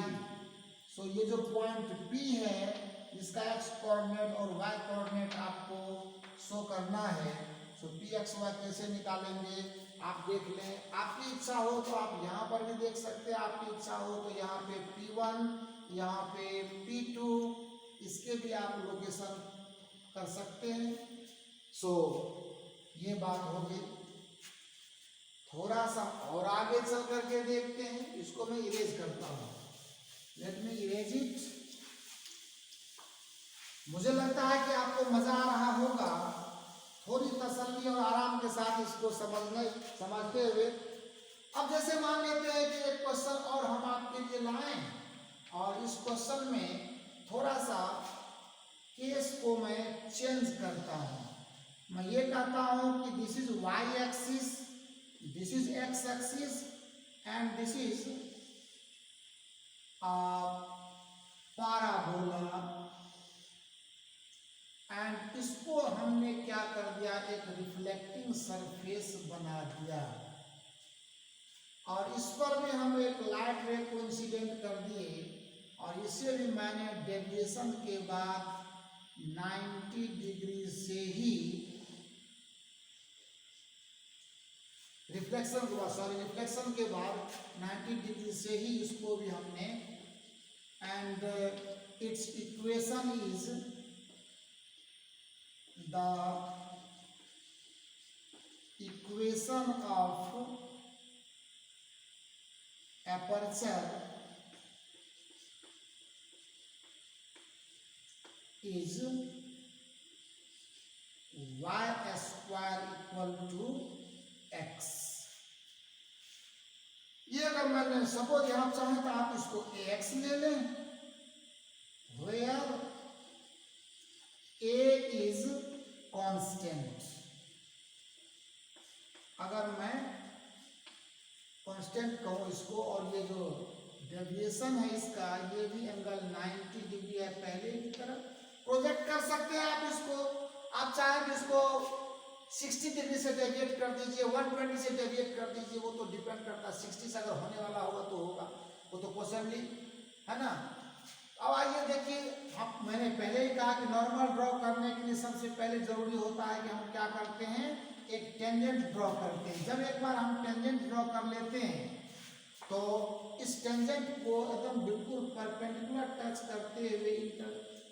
सो ये जो पॉइंट P है इसका x कोऑर्डिनेट और y कोऑर्डिनेट आपको शो करना है। सो PXY कैसे निकालेंगे आप देख लें। आपकी इच्छा हो तो आप यहाँ पर भी देख सकते हैं, आपकी इच्छा हो तो यहाँ पे P1, यहाँ पे P2, इसके भी आप लोकेशन कर सकते हैं। सो ये बात हो गई। थोड़ा सा और आगे चल करके देखते हैं, इसको मैं इरेज करता हूँ। Let me erase it. मुझे लगता है कि आपको मजा आ रहा होगा। थोड़ी तसल्ली और आराम के साथ इसको समझते हुए अब जैसे मान लेते हैं कि एक क्वेश्चन और हम आपके लिए लाएं और इस क्वेश्चन में थोड़ा सा केस को मैं चेंज करता हूं। मैं ये कहता हूं कि this is y axis, this is x axis and this is parabola. And इसको हमने क्या कर दिया, एक रिफ्लेक्टिंग सरफेस बना दिया और इस पर भी हम एक लाइट रे को इंसिडेंट कर दिए और इसे भी मैंने डेविएशन के बाद 90 डिग्री से ही रिफ्लेक्शन के बाद 90 डिग्री से ही इसको भी हमने, and it's equation is the equation of aperture is y square equal to x. ये अगर मैंने सपोज यहां चाहें तो आप इसको एक्स ले लें, वेयर ए इज कांस्टेंट। अगर मैं कांस्टेंट कहूं इसको, और ये जो डेविएशन है इसका, ये भी एंगल 90 डिग्री है पहले की तरह प्रोजेक्ट कर सकते हैं आप इसको। आप चाहे तो इसको 60 डिग्री से डेविएट कर दीजिए, 120 से डेविएट कर दीजिए, वो तो डिपेंड करता है 60 से अगर होने वाला होगा तो होगा, वो तो पॉसिबली है ना। अब आइए देखिए, मैंने पहले ही कहा कि नॉर्मल ड्रॉ करने के लिए सबसे पहले जरूरी होता है कि हम क्या करते हैं, एक टेंजेंट ड्रॉ करते हैं। जब एक बार हम टेंजेंट ड्रॉ कर लेते हैं तो इस टेंजेंट को एकदम बिल्कुल परपेंडिकुलर टच करते हुए,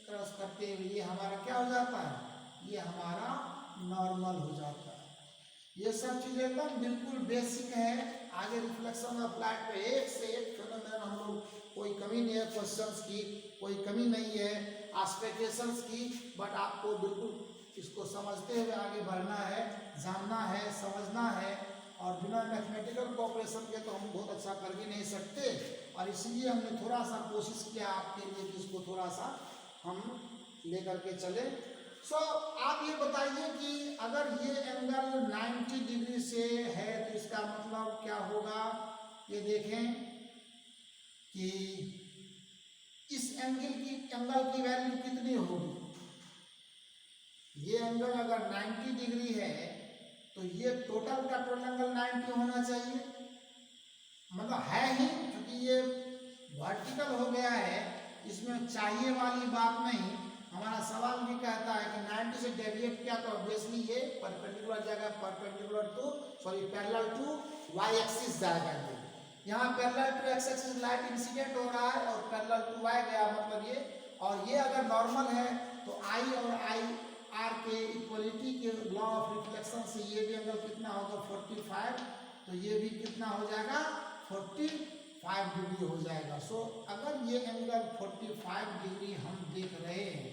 क्रॉस करते हुए, ये हमारा क्या हो जाता है, ये हमारा नॉर्मल हो जाता है। ये सब चीजें एकदम बिल्कुल बेसिक है। आगे रिफ्लेक्शन ऑफ लाइट पे एक से एक फिनोमेनन हम लोग, कोई कमी नहीं है क्वेश्चंस की, कोई कमी नहीं है एक्सपेक्टेशंस की, बट आपको बिल्कुल इसको समझते हुए आगे बढ़ना है, जानना है, समझना है। और बिना मैथमेटिकल कोऑपरेशन के तो हम बहुत अच्छा कर भी नहीं सकते, और इसलिए हमने थोड़ा सा कोशिश किया आपके लिए कि इसको थोड़ा सा हम लेकर के चले। सो आप ये बताइए कि अगर ये एंगल 90 डिग्री से है तो इसका मतलब क्या होगा। ये देखें कि इस एंगल की वैल्यू कितनी होगी। ये एंगल अगर 90 डिग्री है तो ये टोटल का टोटल एंगल 90 होना चाहिए, मतलब है ही, क्योंकि ये वर्टिकल हो गया है, इसमें चाहिए वाली बात नहीं। हमारा सवाल भी कहता है कि 90 से डेविएट किया तो ऑब्वियसली ये परपेंडिकुलर जाएगा, पैरेलल टू वाई एक्सिस जाएगा। यहाँ parallel to x axis light incident हो रहा है और पैरेलल टू वाई गया, मतलब ये। और ये अगर नॉर्मल है तो आई और आई आर के इक्वलिटी के लॉ ऑफ रिफ्लेक्शन से ये भी एंगल कितना होगा 45, तो ये भी कितना हो जाएगा 45 डिग्री हो जाएगा। सो अगर ये एंगल 45 डिग्री हम देख रहे हैं,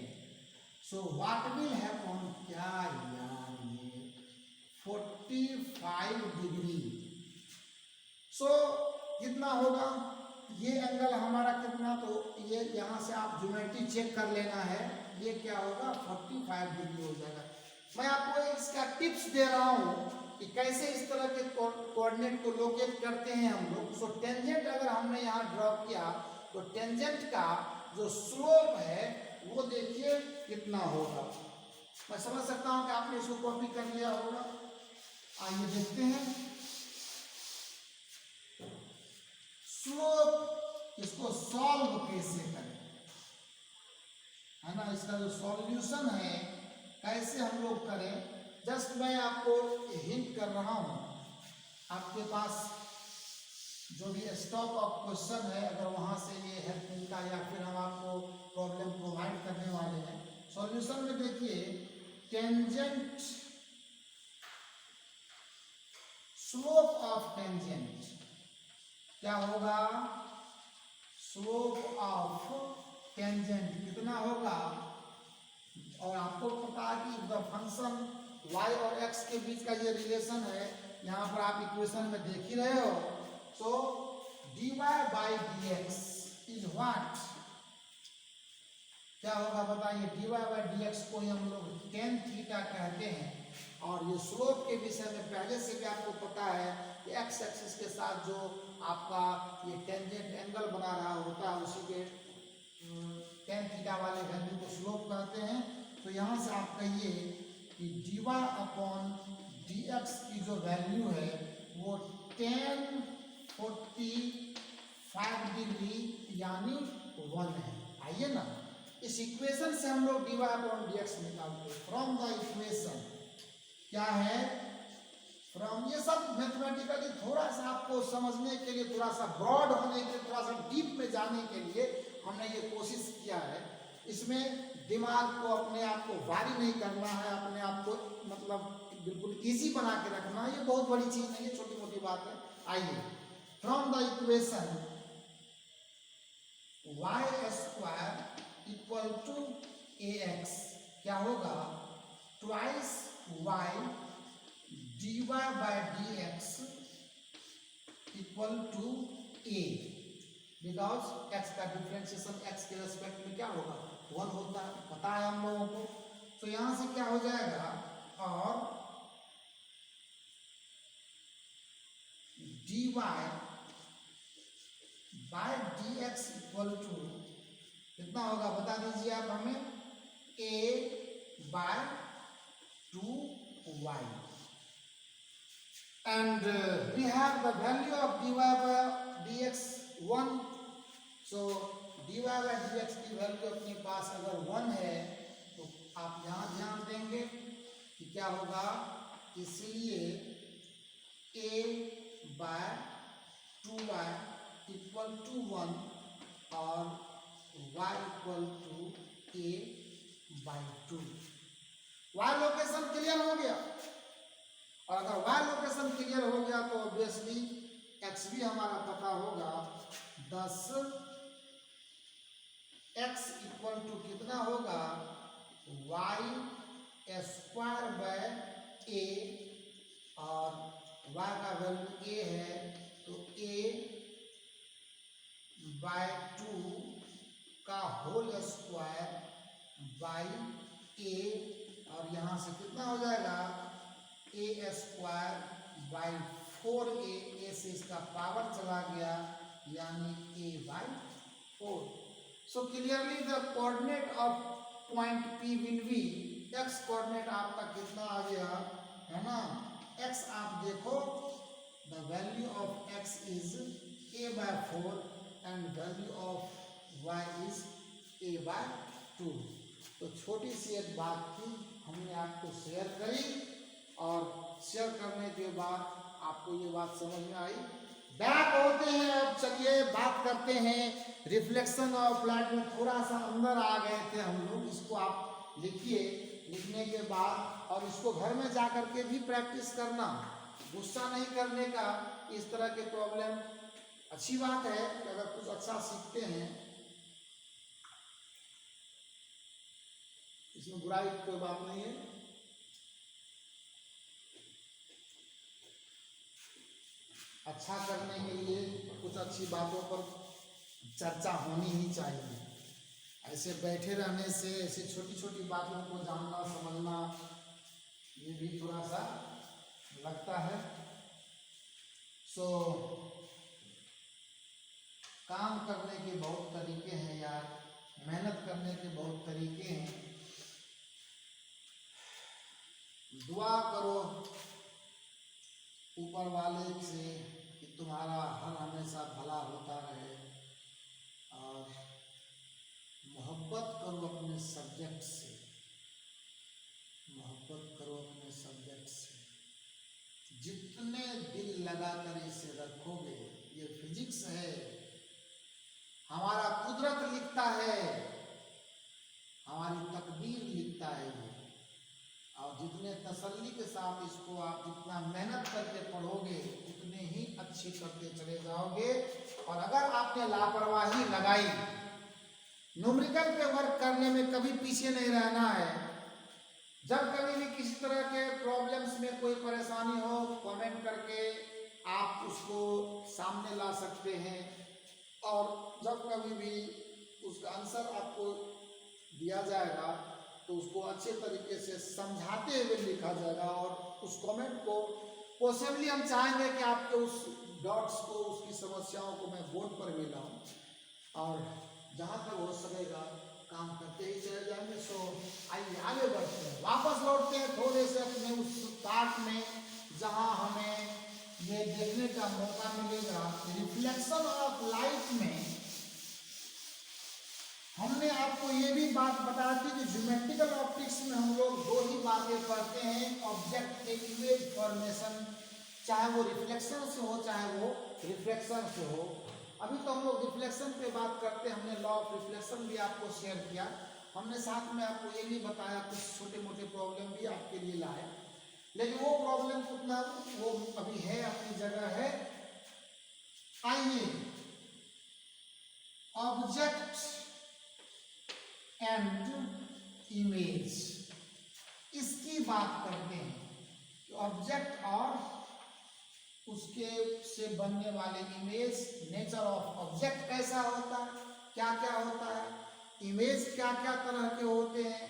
सो व्हाट विल हैपन, क्या यार ये 45 डिग्री, सो कितना होगा ये एंगल हमारा कितना, तो ये यहाँ से आप ज्योमेट्री चेक कर लेना है, ये क्या होगा 45 डिग्री हो जाएगा। मैं आपको इसका टिप्स दे रहा हूँ कि कैसे इस तरह के कोऑर्डिनेट को लोकेट करते हैं हम लोग। सो टेंजेंट अगर हमने यहाँ ड्रॉ किया तो टेंजेंट का जो स्लोप है वो देखिए कितना होगा। मैं समझ सकता हूँ कि आपने इसको कॉपी कर लिया होगा। आइए देखते हैं स्लोप, इसको सॉल्व कैसे करें, है ना। इसका जो सॉल्यूशन है कैसे हम लोग करें, जस्ट मैं आपको हिंट कर रहा हूं। आपके पास जो भी स्टॉक ऑफ क्वेश्चन है, अगर वहां से ये हेल्प मिलता है या फिर हम आपको प्रॉब्लम प्रोवाइड करने वाले हैं। सॉल्यूशन में देखिए टेंजेंट, स्लोप ऑफ टेंजेंट क्या होगा, स्लोप ऑफ टेंजेंट कितना होगा। और आपको पता है कि द फंक्शन y और x के बीच का ये रिलेशन है, यहाँ पर आप इक्वेशन में देख ही रहे हो। सो dy by dx is what, क्या होगा बताइए। dy बाई dx को हम लोग tan थीटा कहते हैं। और ये स्लोप के विषय में पहले से भी आपको पता है कि x एक्सिस के साथ जो आपका ये टेंजेंट एंगल बना रहा होता है उसी के tan थीटा वाले वैल्यू को स्लोप कहते हैं। तो यहाँ से आप कहिए कि dy अपॉन dx की जो वैल्यू है वो tan 45 डिग्री यानी 1 है। आइए ना इस इक्वेशन से हम लोग dy अपॉन dx निकालते हैं। फ्रॉम द इक्वेशन क्या है, फ्रॉम, ये सब मैथमेटिकली थोड़ा सा आपको समझने के लिए, थोड़ा सा ब्रॉड होने के लिए, थोड़ा सा डीप में जाने के लिए हमने ये कोशिश किया है। इसमें दिमाग को अपने आप को भारी नहीं करना है, अपने आप को मतलब बिल्कुल इजी बना के रखना है। ये बहुत बड़ी चीज नहीं है, छोटी मोटी बात है। आइए from the equation y square equal to ax क्या होगा, twice y dy by dx equal to a, because x का डिफरेंशिएशन x के रेस्पेक्ट में क्या होगा 1 होता है, पता है हम लोगों को। तो यहां से क्या हो जाएगा, और dy by dx equal to कितना होगा बता दीजिए आप हमें, a by 2y, and we have the value of dy by dx 1, so dy by dx की वैल्यू अपने पास अगर 1 है तो आप यहाँ ध्यान देंगे कि क्या होगा, इसलिए a by 2y equal to 1 और y equal to a by 2। y location clear हो गया, और अगर y लोकेशन क्लियर हो गया तो ऑब्वियसली x भी हमारा पता होगा। 10 x इक्वल टू कितना होगा, y स्क्वायर बाय a, और y का वैल्यू a है तो a बाय 2 का होल स्क्वायर बाई a, और यहाँ से कितना हो जाएगा, a square by 4a, a से इसका पावर चला गया यानी a by 4। So clearly the coordinate of point P will be, x coordinate आपका कितना आ गया है ना, x आप देखो, the value of x is a by 4 and value of y is a by 2। तो छोटी सी एक बात थी, हमने आपको शेयर करी, और शेयर करने के बाद आपको ये बात समझ में आई। बैक होते हैं, अब चलिए बात करते हैं रिफ्लेक्शन ऑफ लाइट में। थोड़ा सा अंदर आ गए थे हम लोग, इसको आप लिखिए, लिखने के बाद और इसको घर में जा करके भी प्रैक्टिस करना, गुस्सा नहीं करने का। इस तरह के प्रॉब्लम अच्छी बात है कि अगर कुछ अच्छा सीखते हैं, इसमें बुराई कोई बात नहीं है। अच्छा करने के लिए कुछ अच्छी बातों पर चर्चा होनी ही चाहिए। ऐसे बैठे रहने से ऐसी छोटी छोटी बातों को जानना समझना ये भी थोड़ा सा लगता है। सो काम करने के बहुत तरीके हैं यार, मेहनत करने के बहुत तरीके हैं। दुआ करो ऊपर वाले से कि तुम्हारा हर हमेशा भला होता रहे, और मोहब्बत करो अपने सब्जेक्ट से, मोहब्बत करो अपने सब्जेक्ट से। जितने दिल लगाकर इसे रखोगे, ये फिजिक्स है, हमारा कुदरत लिखता है, हमारी तकदीर लिखता है ये। और जितने तसल्ली के साथ इसको आप जितना मेहनत करके पढ़ोगे उतने ही अच्छी करते चले जाओगे। और अगर आपने लापरवाही लगाई, न्यूमेरिकल पे वर्क करने में कभी पीछे नहीं रहना है। जब कभी भी किसी तरह के प्रॉब्लम्स में कोई परेशानी हो, कमेंट करके आप उसको सामने ला सकते हैं, और जब कभी भी उसका आंसर आपको दिया जाएगा तो उसको अच्छे तरीके से समझाते हुए लिखा जाएगा। और उस कमेंट को पॉसिबली हम चाहेंगे कि आपके उस डॉट्स को, उसकी समस्याओं को मैं बोर्ड पर भी लाऊं, और जहाँ तक हो सकेगा काम करते ही चले जाएंगे। सो आइए आगे बढ़ते हैं, वापस लौटते हैं थोड़े से अपने उस पार्ट में जहाँ हमें ये देखने का मौका मिलेगा रिफ्लेक्शन ऑफ लाइट में। हमने आपको ये भी बात बताई थी कि ज्योमेट्रिकल ऑप्टिक्स में हम लोग दो ही बातें पढ़ते हैं, ऑब्जेक्ट के इमेज फॉर्मेशन, चाहे वो रिफ्लेक्शन से हो चाहे वो रिफ्लेक्शन से हो। अभी तो हम लोग रिफ्लेक्शन पे बात करते हैं, हमने लॉ ऑफ रिफ्लेक्शन भी आपको शेयर किया, हमने साथ में आपको ये भी बताया कुछ छोटे मोटे प्रॉब्लम भी आपके लिए लाए, लेकिन वो प्रॉब्लम उतना वो अभी है, अपनी जगह है। आइए ऑब्जेक्ट एंड इमेज, इसकी बात करते हैं कि ऑब्जेक्ट और उसके से बनने वाले इमेज, नेचर ऑफ ऑब्जेक्ट कैसा होता है, क्या क्या होता है, इमेज क्या क्या तरह के होते हैं,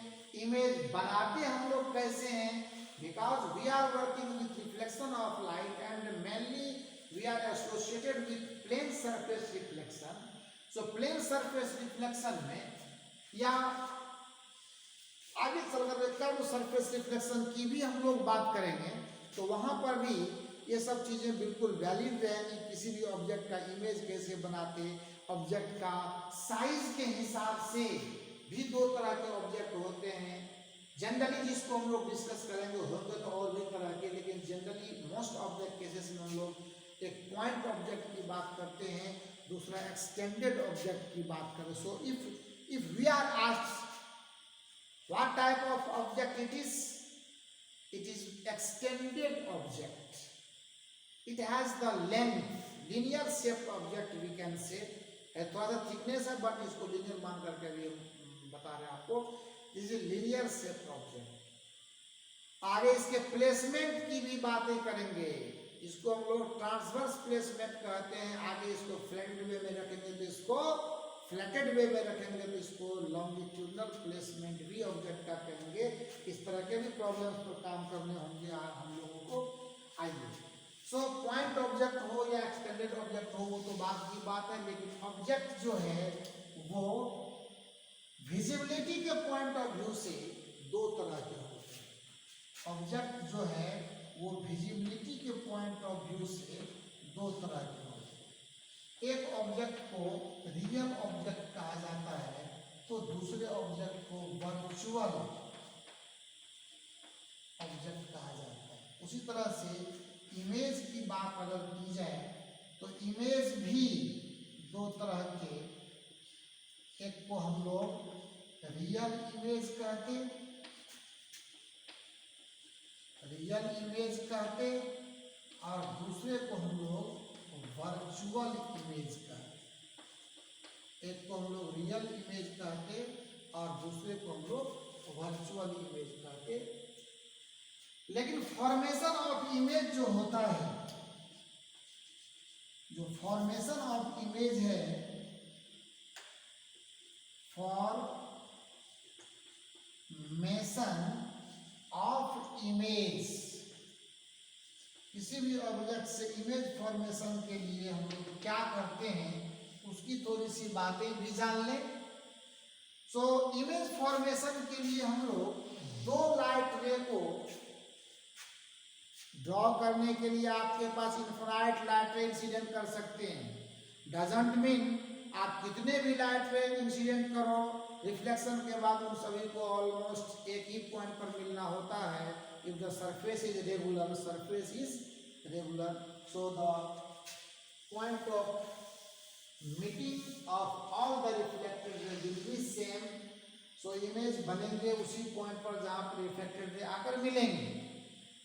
इमेज बनाते हम लोग कैसे हैं, because we are working with reflection of light and mainly we are associated with plane surface reflection. So plane surface reflection में या आगे चलकर कर्व सरफेस रिफ्लेक्शन की भी हम लोग बात करेंगे, तो वहां पर भी ये सब चीजें बिल्कुल वैलिड रहेंगी। किसी भी ऑब्जेक्ट का इमेज कैसे बनाते, ऑब्जेक्ट का साइज के हिसाब से भी दो तरह के ऑब्जेक्ट होते हैं। जनरली जिसको हम लोग डिस्कस करेंगे होंगे तो और भी तरह के, लेकिन generally most of the cases में हम लोग एक पॉइंट ऑब्जेक्ट की बात करते हैं, दूसरा एक्सटेंडेड ऑब्जेक्ट की बात करें। So if we are asked what type of object it is extended object. It has the length, linear shaped object we can say, थोड़ा सा थिकनेस है बट इसको लिनियर मान करके भी बता रहे हैं आपको। This is linear shaped object. आगे इसके प्लेसमेंट की भी बातें करेंगे, इसको हम लोग ट्रांसवर्स प्लेसमेंट कहते हैं। आगे इसको फ्लैटेड वे में रखेंगे तो इसको फ्लैटेड वे में रखेंगे तो इसको लॉन्गिट्यूडनल प्लेसमेंट भी ऑब्जेक्ट का कहेंगे। इस तरह के भी प्रॉब्लम्स पर काम करने होंगे हम लोगों को। आइए, सो पॉइंट ऑब्जेक्ट हो या एक्सटेंडेड ऑब्जेक्ट हो वो तो बात की बात है, लेकिन ऑब्जेक्ट जो है वो विजिबिलिटी के पॉइंट ऑफ व्यू से दो तरह के होते हैं। ऑब्जेक्ट जो है वो विजिबिलिटी के पॉइंट ऑफ व्यू से दो तरह के होते हैं। एक ऑब्जेक्ट को रियल ऑब्जेक्ट कहा जाता है तो दूसरे ऑब्जेक्ट को वर्चुअल ऑब्जेक्ट कहा जाता है। उसी तरह से इमेज की बात अगर की जाए तो इमेज भी दो तरह के, एक को हम लोग रियल इमेज कहते, और दूसरे को हम लोग वर्चुअल इमेज कहते। एक को हम लोग रियल इमेज कहते और दूसरे को हम लोग वर्चुअल इमेज कहते। लेकिन फॉर्मेशन ऑफ इमेज जो होता है, जो फॉर्मेशन ऑफ इमेज है, फॉर्मेशन ऑफ इमेज, किसी भी ऑब्जेक्ट से इमेज फॉर्मेशन के लिए हम लोग क्या करते हैं उसकी थोड़ी सी बातें भी जान लें। सो इमेज फॉर्मेशन के लिए हम लोग दो लाइट रे को ड्रॉ करने के लिए आपके पास इन्फ्रारेड लाइट रे इंसिडेंट कर सकते हैं। डजंट मीन आप कितने भी लाइट रे इंसिडेंट करो, रिफ्लेक्शन के बाद उन सभी को ऑलमोस्ट एक ही पॉइंट पर मिलना होता है। If the surface is regular, so the point of meeting of all the reflected ray will be same. So image बनेंगे उसी पॉइंट पर जहाँ पर रिफ्लेक्टेड रे आकर मिलेंगे।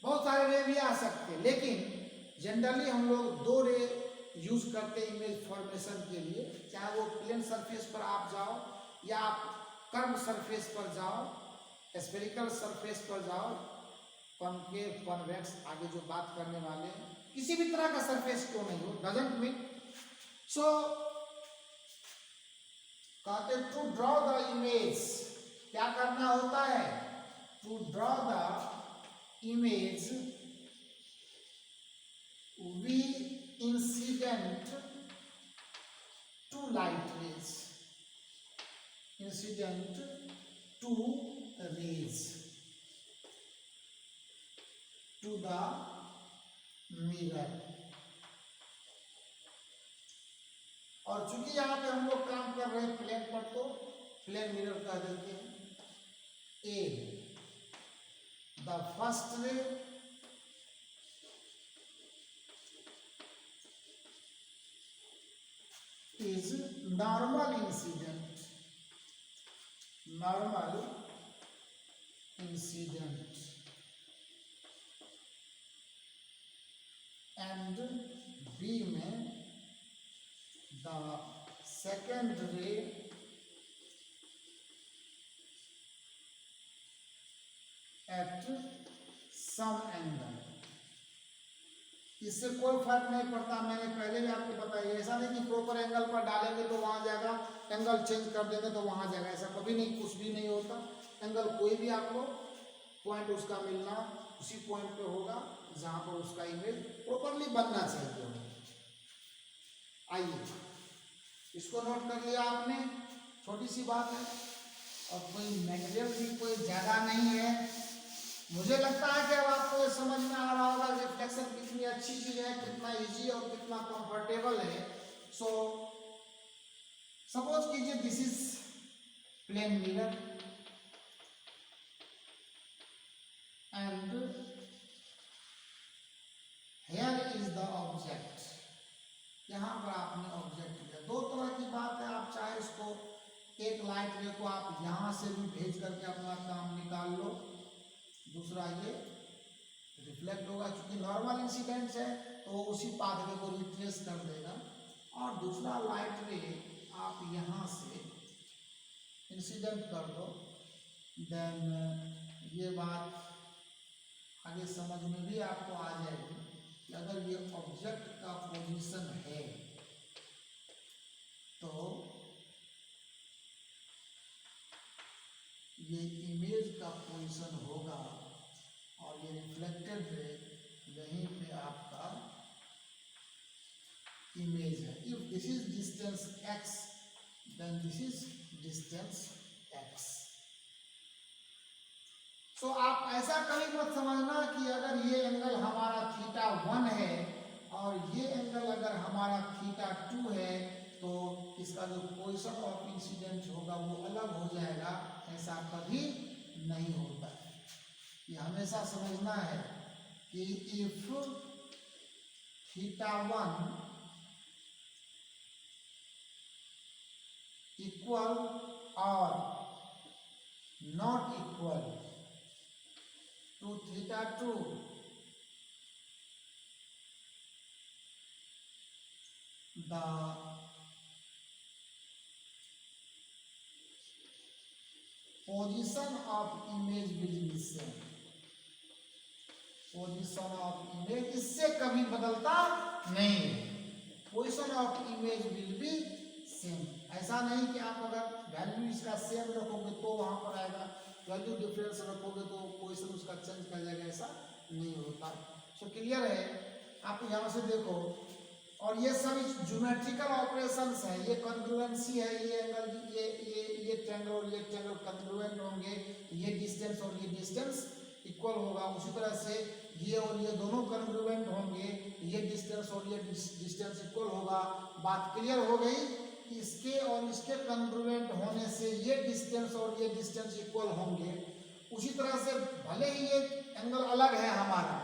बहुत सारे रे भी आ सकते हैं, लेकिन जनरली हम लोग दो रे यूज करते हैं इमेज फॉर्मेशन के लिए। चाहे वो प्लेन सरफेस पर आप जाओ या आप कर्व सरफेस पर जाओ, स्फेरिकल सरफेस पर जाओ, कॉनकेव, कॉन्वेक्स, आगे जो बात करने वाले हैं, किसी भी तरह का सरफेस क्यों नहीं हो, डजंट मीन। सो कहते टू ड्रॉ द इमेज, क्या करना होता है, to draw the image we incident to light rays, incident to rays to the mirror। और चूंकि यहाँ पे हम लोग काम कर रहे हैं प्लेन पर, तो प्लेन मिरर कह देते हैं। A the first ray is normal incident, normal incident, and B में the second ray at some angle. इससे कोई फर्क नहीं पड़ता। मैंने पहले भी आपको बताया, ऐसा नहीं कि प्रॉपर एंगल पर डालेंगे तो वहाँ जाएगा, एंगल चेंज कर देंगे तो वहाँ जाएगा, ऐसा कभी नहीं, कुछ भी नहीं होता। एंगल कोई भी आप लो, पॉइंट उसका मिलना उसी पॉइंट पे होगा जहाँ पर उसका इमेज प्रॉपरली बनना चाहिए। आइए, इसको नोट कर लिया आपने, छोटी सी बात है और कोई नेगेटिव भी कोई ज़्यादा नहीं है। मुझे लगता है कि अब आपको ये समझ में आ रहा होगा रिफ्लेक्शन कितनी अच्छी चीज़ है, कितना इजी और कितना कंफर्टेबल है। सो सपोज कीजिए this is plane mirror and here is the object. यहाँ पर आपने ऑब्जेक्ट लिया। दो तरह की बात है, आप चाहे इसको एक लाइट रे को आप यहाँ से भी भेज करके अपना काम निकाल लो, दूसरा ये रिफ्लेक्ट होगा, क्योंकि नॉर्मल इंसिडेंट है तो वो उसी पाथवे को रिट्रेस कर देगा, और दूसरा लाइट रे आप यहाँ से इंसिडेंट कर दो, देन ये बात आगे समझ में भी आपको आ जाएगी कि अगर ये ऑब्जेक्ट का पोजीशन है तो ये इमेज का पोजीशन होगा, और ये रिफ्लेक्टेड रे यहीं पे आपका इमेज है। If this is distance x then this is distance x। सो आप ऐसा कभी मत समझना कि अगर ये एंगल हमारा θ1 है और ये एंगल अगर हमारा θ2 है तो इसका जो पोजीशन ऑफ इंसिडेंट होगा वो अलग हो जाएगा, ऐसा कभी नहीं होता है। ये हमेशा समझना है कि इफ θ1 इक्वल और not equal to θ2, the position of image will be same। Position of image इससे कभी बदलता नहीं है, position of image will be same. ऐसा नहीं कि आप अगर वैल्यू इसका सेम रखोगे तो वहां पर आएगा, वैल्यू डिफरेंस रखोगे तो पोजीशन उसका चेंज कर जाएगा, ऐसा नहीं होता। सो क्लियर है, आप यहाँ से देखो, और ये सब ज्योमेट्रिकल ऑपरेशंस है, ये कॉन्ग्रुएंसी है, ये एंगल ये ट्रायंगल और ये ट्रायंगल कॉन्ग्रुएंट होंगे, ये डिस्टेंस और ये डिस्टेंस इक्वल होगा। उसी तरह से ये और ये दोनों कॉन्ग्रुएंट होंगे, ये डिस्टेंस और ये डिस्टेंस इक्वल होगा। बात क्लियर हो गई, इसके और इसके कॉन्ग्रुएंट होने से ये डिस्टेंस और ये डिस्टेंस इक्वल होंगे। उसी तरह से भले ही ये एंगल अलग है हमारा,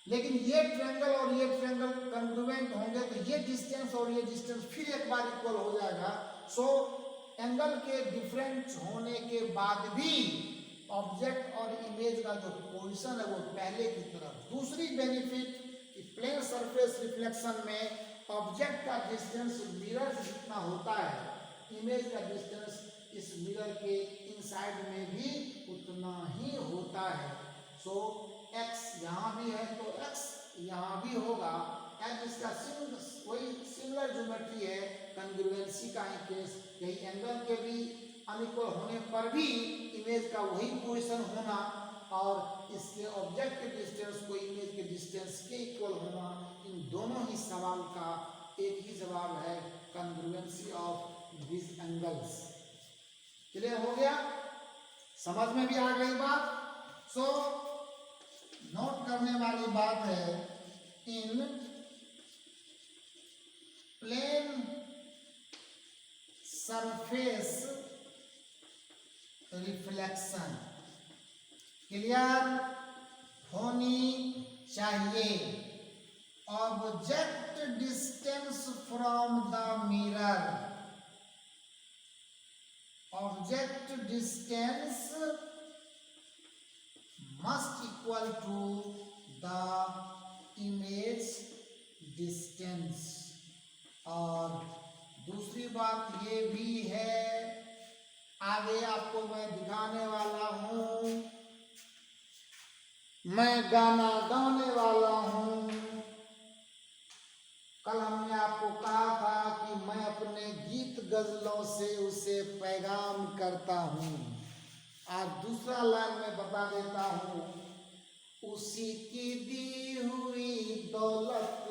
लेकिन ये ट्रायंगल और ये ट्रायंगल कॉन्ग्रुएंट होंगे तो ये डिस्टेंस और ये डिस्टेंस फिर एक बार इक्वल हो जाएगा। सो एंगल के डिफरेंट होने के बाद भी ऑब्जेक्ट और इमेज का जो पोजीशन है वो पहले की तरफ। दूसरी बेनिफिट कि प्लेन सरफेस रिफ्लेक्शन में ऑब्जेक्ट का डिस्टेंस मिरर से जितना होता है, इमेज का डिस्टेंस इस मिरर के इनसाइड में भी उतना ही होता है। सो x यहाँ भी है तो x यहाँ भी होगा, एंड इसका वही सिमिलर ज्योमेट्री है, कॉन्ग्रुएंसी का ही केस। यही एंगल के भी अनइक्वल होने पर भी इमेज का वही पोजीशन होना और इसके ऑब्जेक्ट के डिस्टेंस को इमेज के डिस्टेंस के इक्वल होना, इन दोनों ही सवाल का एक ही जवाब है, congruency of this angles. Clear हो गया, समझ में भी आ गई बात। सो नोट करने वाली बात है, इन प्लेन सरफेस रिफ्लेक्शन क्लियर होनी चाहिए। Object distance from the mirror, object distance must equal to the image distance। और दूसरी बात ये भी है, आगे आपको मैं दिखाने वाला हूँ, मैं गाना गाने वाला हूँ, उससे पैगाम करता हूँ। और दूसरा लाइन में बता देता हूँ, उसी की दी हुई दौलत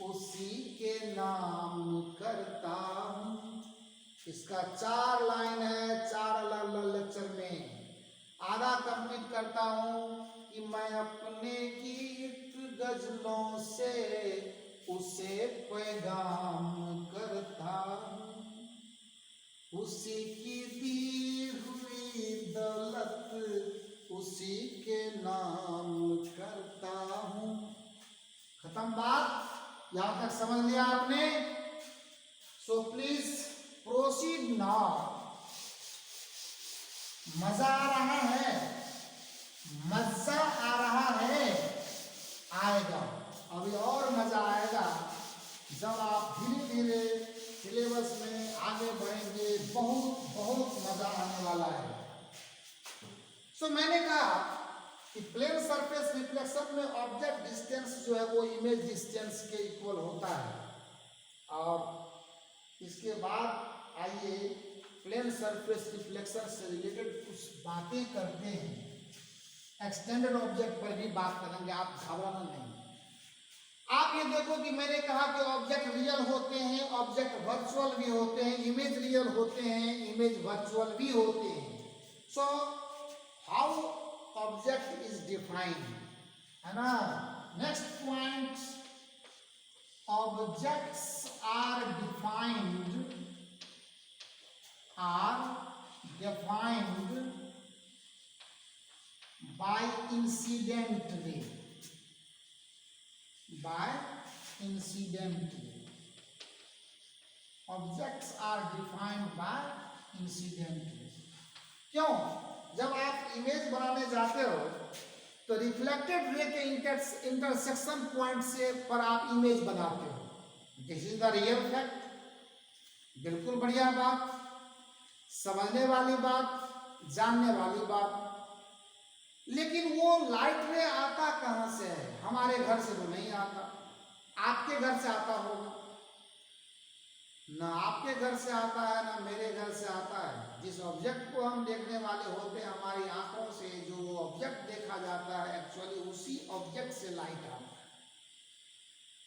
उसी के नाम करता हूँ। इसका 4 लाइन है, 4 अलग अलग लेक्चर में। आधा कंप्लीट करता हूँ कि मैं अपने गीत गजलों से उसे पैगाम करता हूँ, उसी की दी हुई दौलत उसी के नाम करता हूँ। खत्म बात? यहां तक समझ लिया आपने? So please proceed now. मजा आ रहा है? मजा आ रहा है? आएगा, अभी और मजा आएगा जब आप धीरे धीरे सिलेबस में आगे बढ़ेंगे। बहुत बहुत मजा आने वाला है। सो मैंने कहा कि प्लेन सरफेस रिफ्लेक्शन में ऑब्जेक्ट डिस्टेंस जो है वो इमेज डिस्टेंस के इक्वल होता है। और इसके बाद आइए प्लेन सरफेस रिफ्लेक्शन से रिलेटेड कुछ बातें करते हैं। एक्सटेंडेड ऑब्जेक्ट पर भी बात करेंगे, आप घबराना नहीं। आप ये देखो कि मैंने कहा कि ऑब्जेक्ट रियल होते हैं, ऑब्जेक्ट वर्चुअल भी होते हैं, इमेज रियल होते हैं, इमेज वर्चुअल भी होते हैं। So how object is defined, है ना? Next point, objects are defined by incident ray, by incident ray. Objects are defined by incident ray. क्यों? जब आप इमेज बनाने जाते हो तो रिफ्लेक्टेड रे के इंटरसेक्शन पॉइंट से पर आप इमेज बनाते हो। This is the real fact. बिल्कुल बढ़िया बात, समझने वाली बात, जानने वाली बात। लेकिन वो लाइट रे आता कहां से है? हमारे घर से तो नहीं आता, आपके घर से आता होगा ना? आपके घर से आता है ना मेरे घर से आता है। जिस ऑब्जेक्ट को हम देखने वाले होते हैं, हमारी आंखों से जो वो ऑब्जेक्ट देखा जाता है, एक्चुअली उसी ऑब्जेक्ट से लाइट आता है।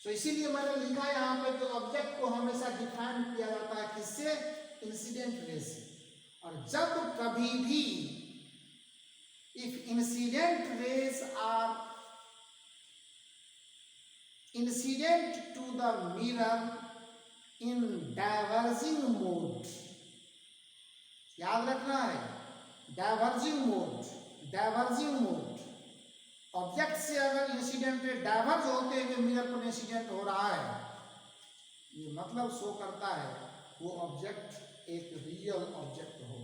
तो इसीलिए मैंने लिखा है यहाँ पे कि ऑब्जेक्ट को हमेशा डिफाइन किया जाता है किससे? इंसिडेंट रे से। और जब कभी भी if incident rays are incident to the mirror in diverging mode, याद रखना है, diverging mode, ऑब्जेक्ट से अगर इंसिडेंट रे डाइवर्ज होते हुए मिरर पर इंसिडेंट हो रहा है, ये मतलब शो करता है वो ऑब्जेक्ट एक रियल ऑब्जेक्ट होगा।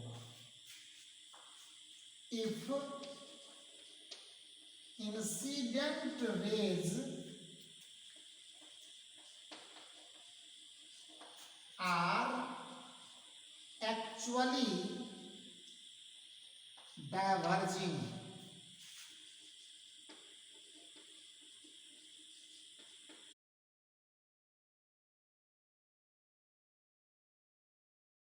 If incident rays are actually diverging,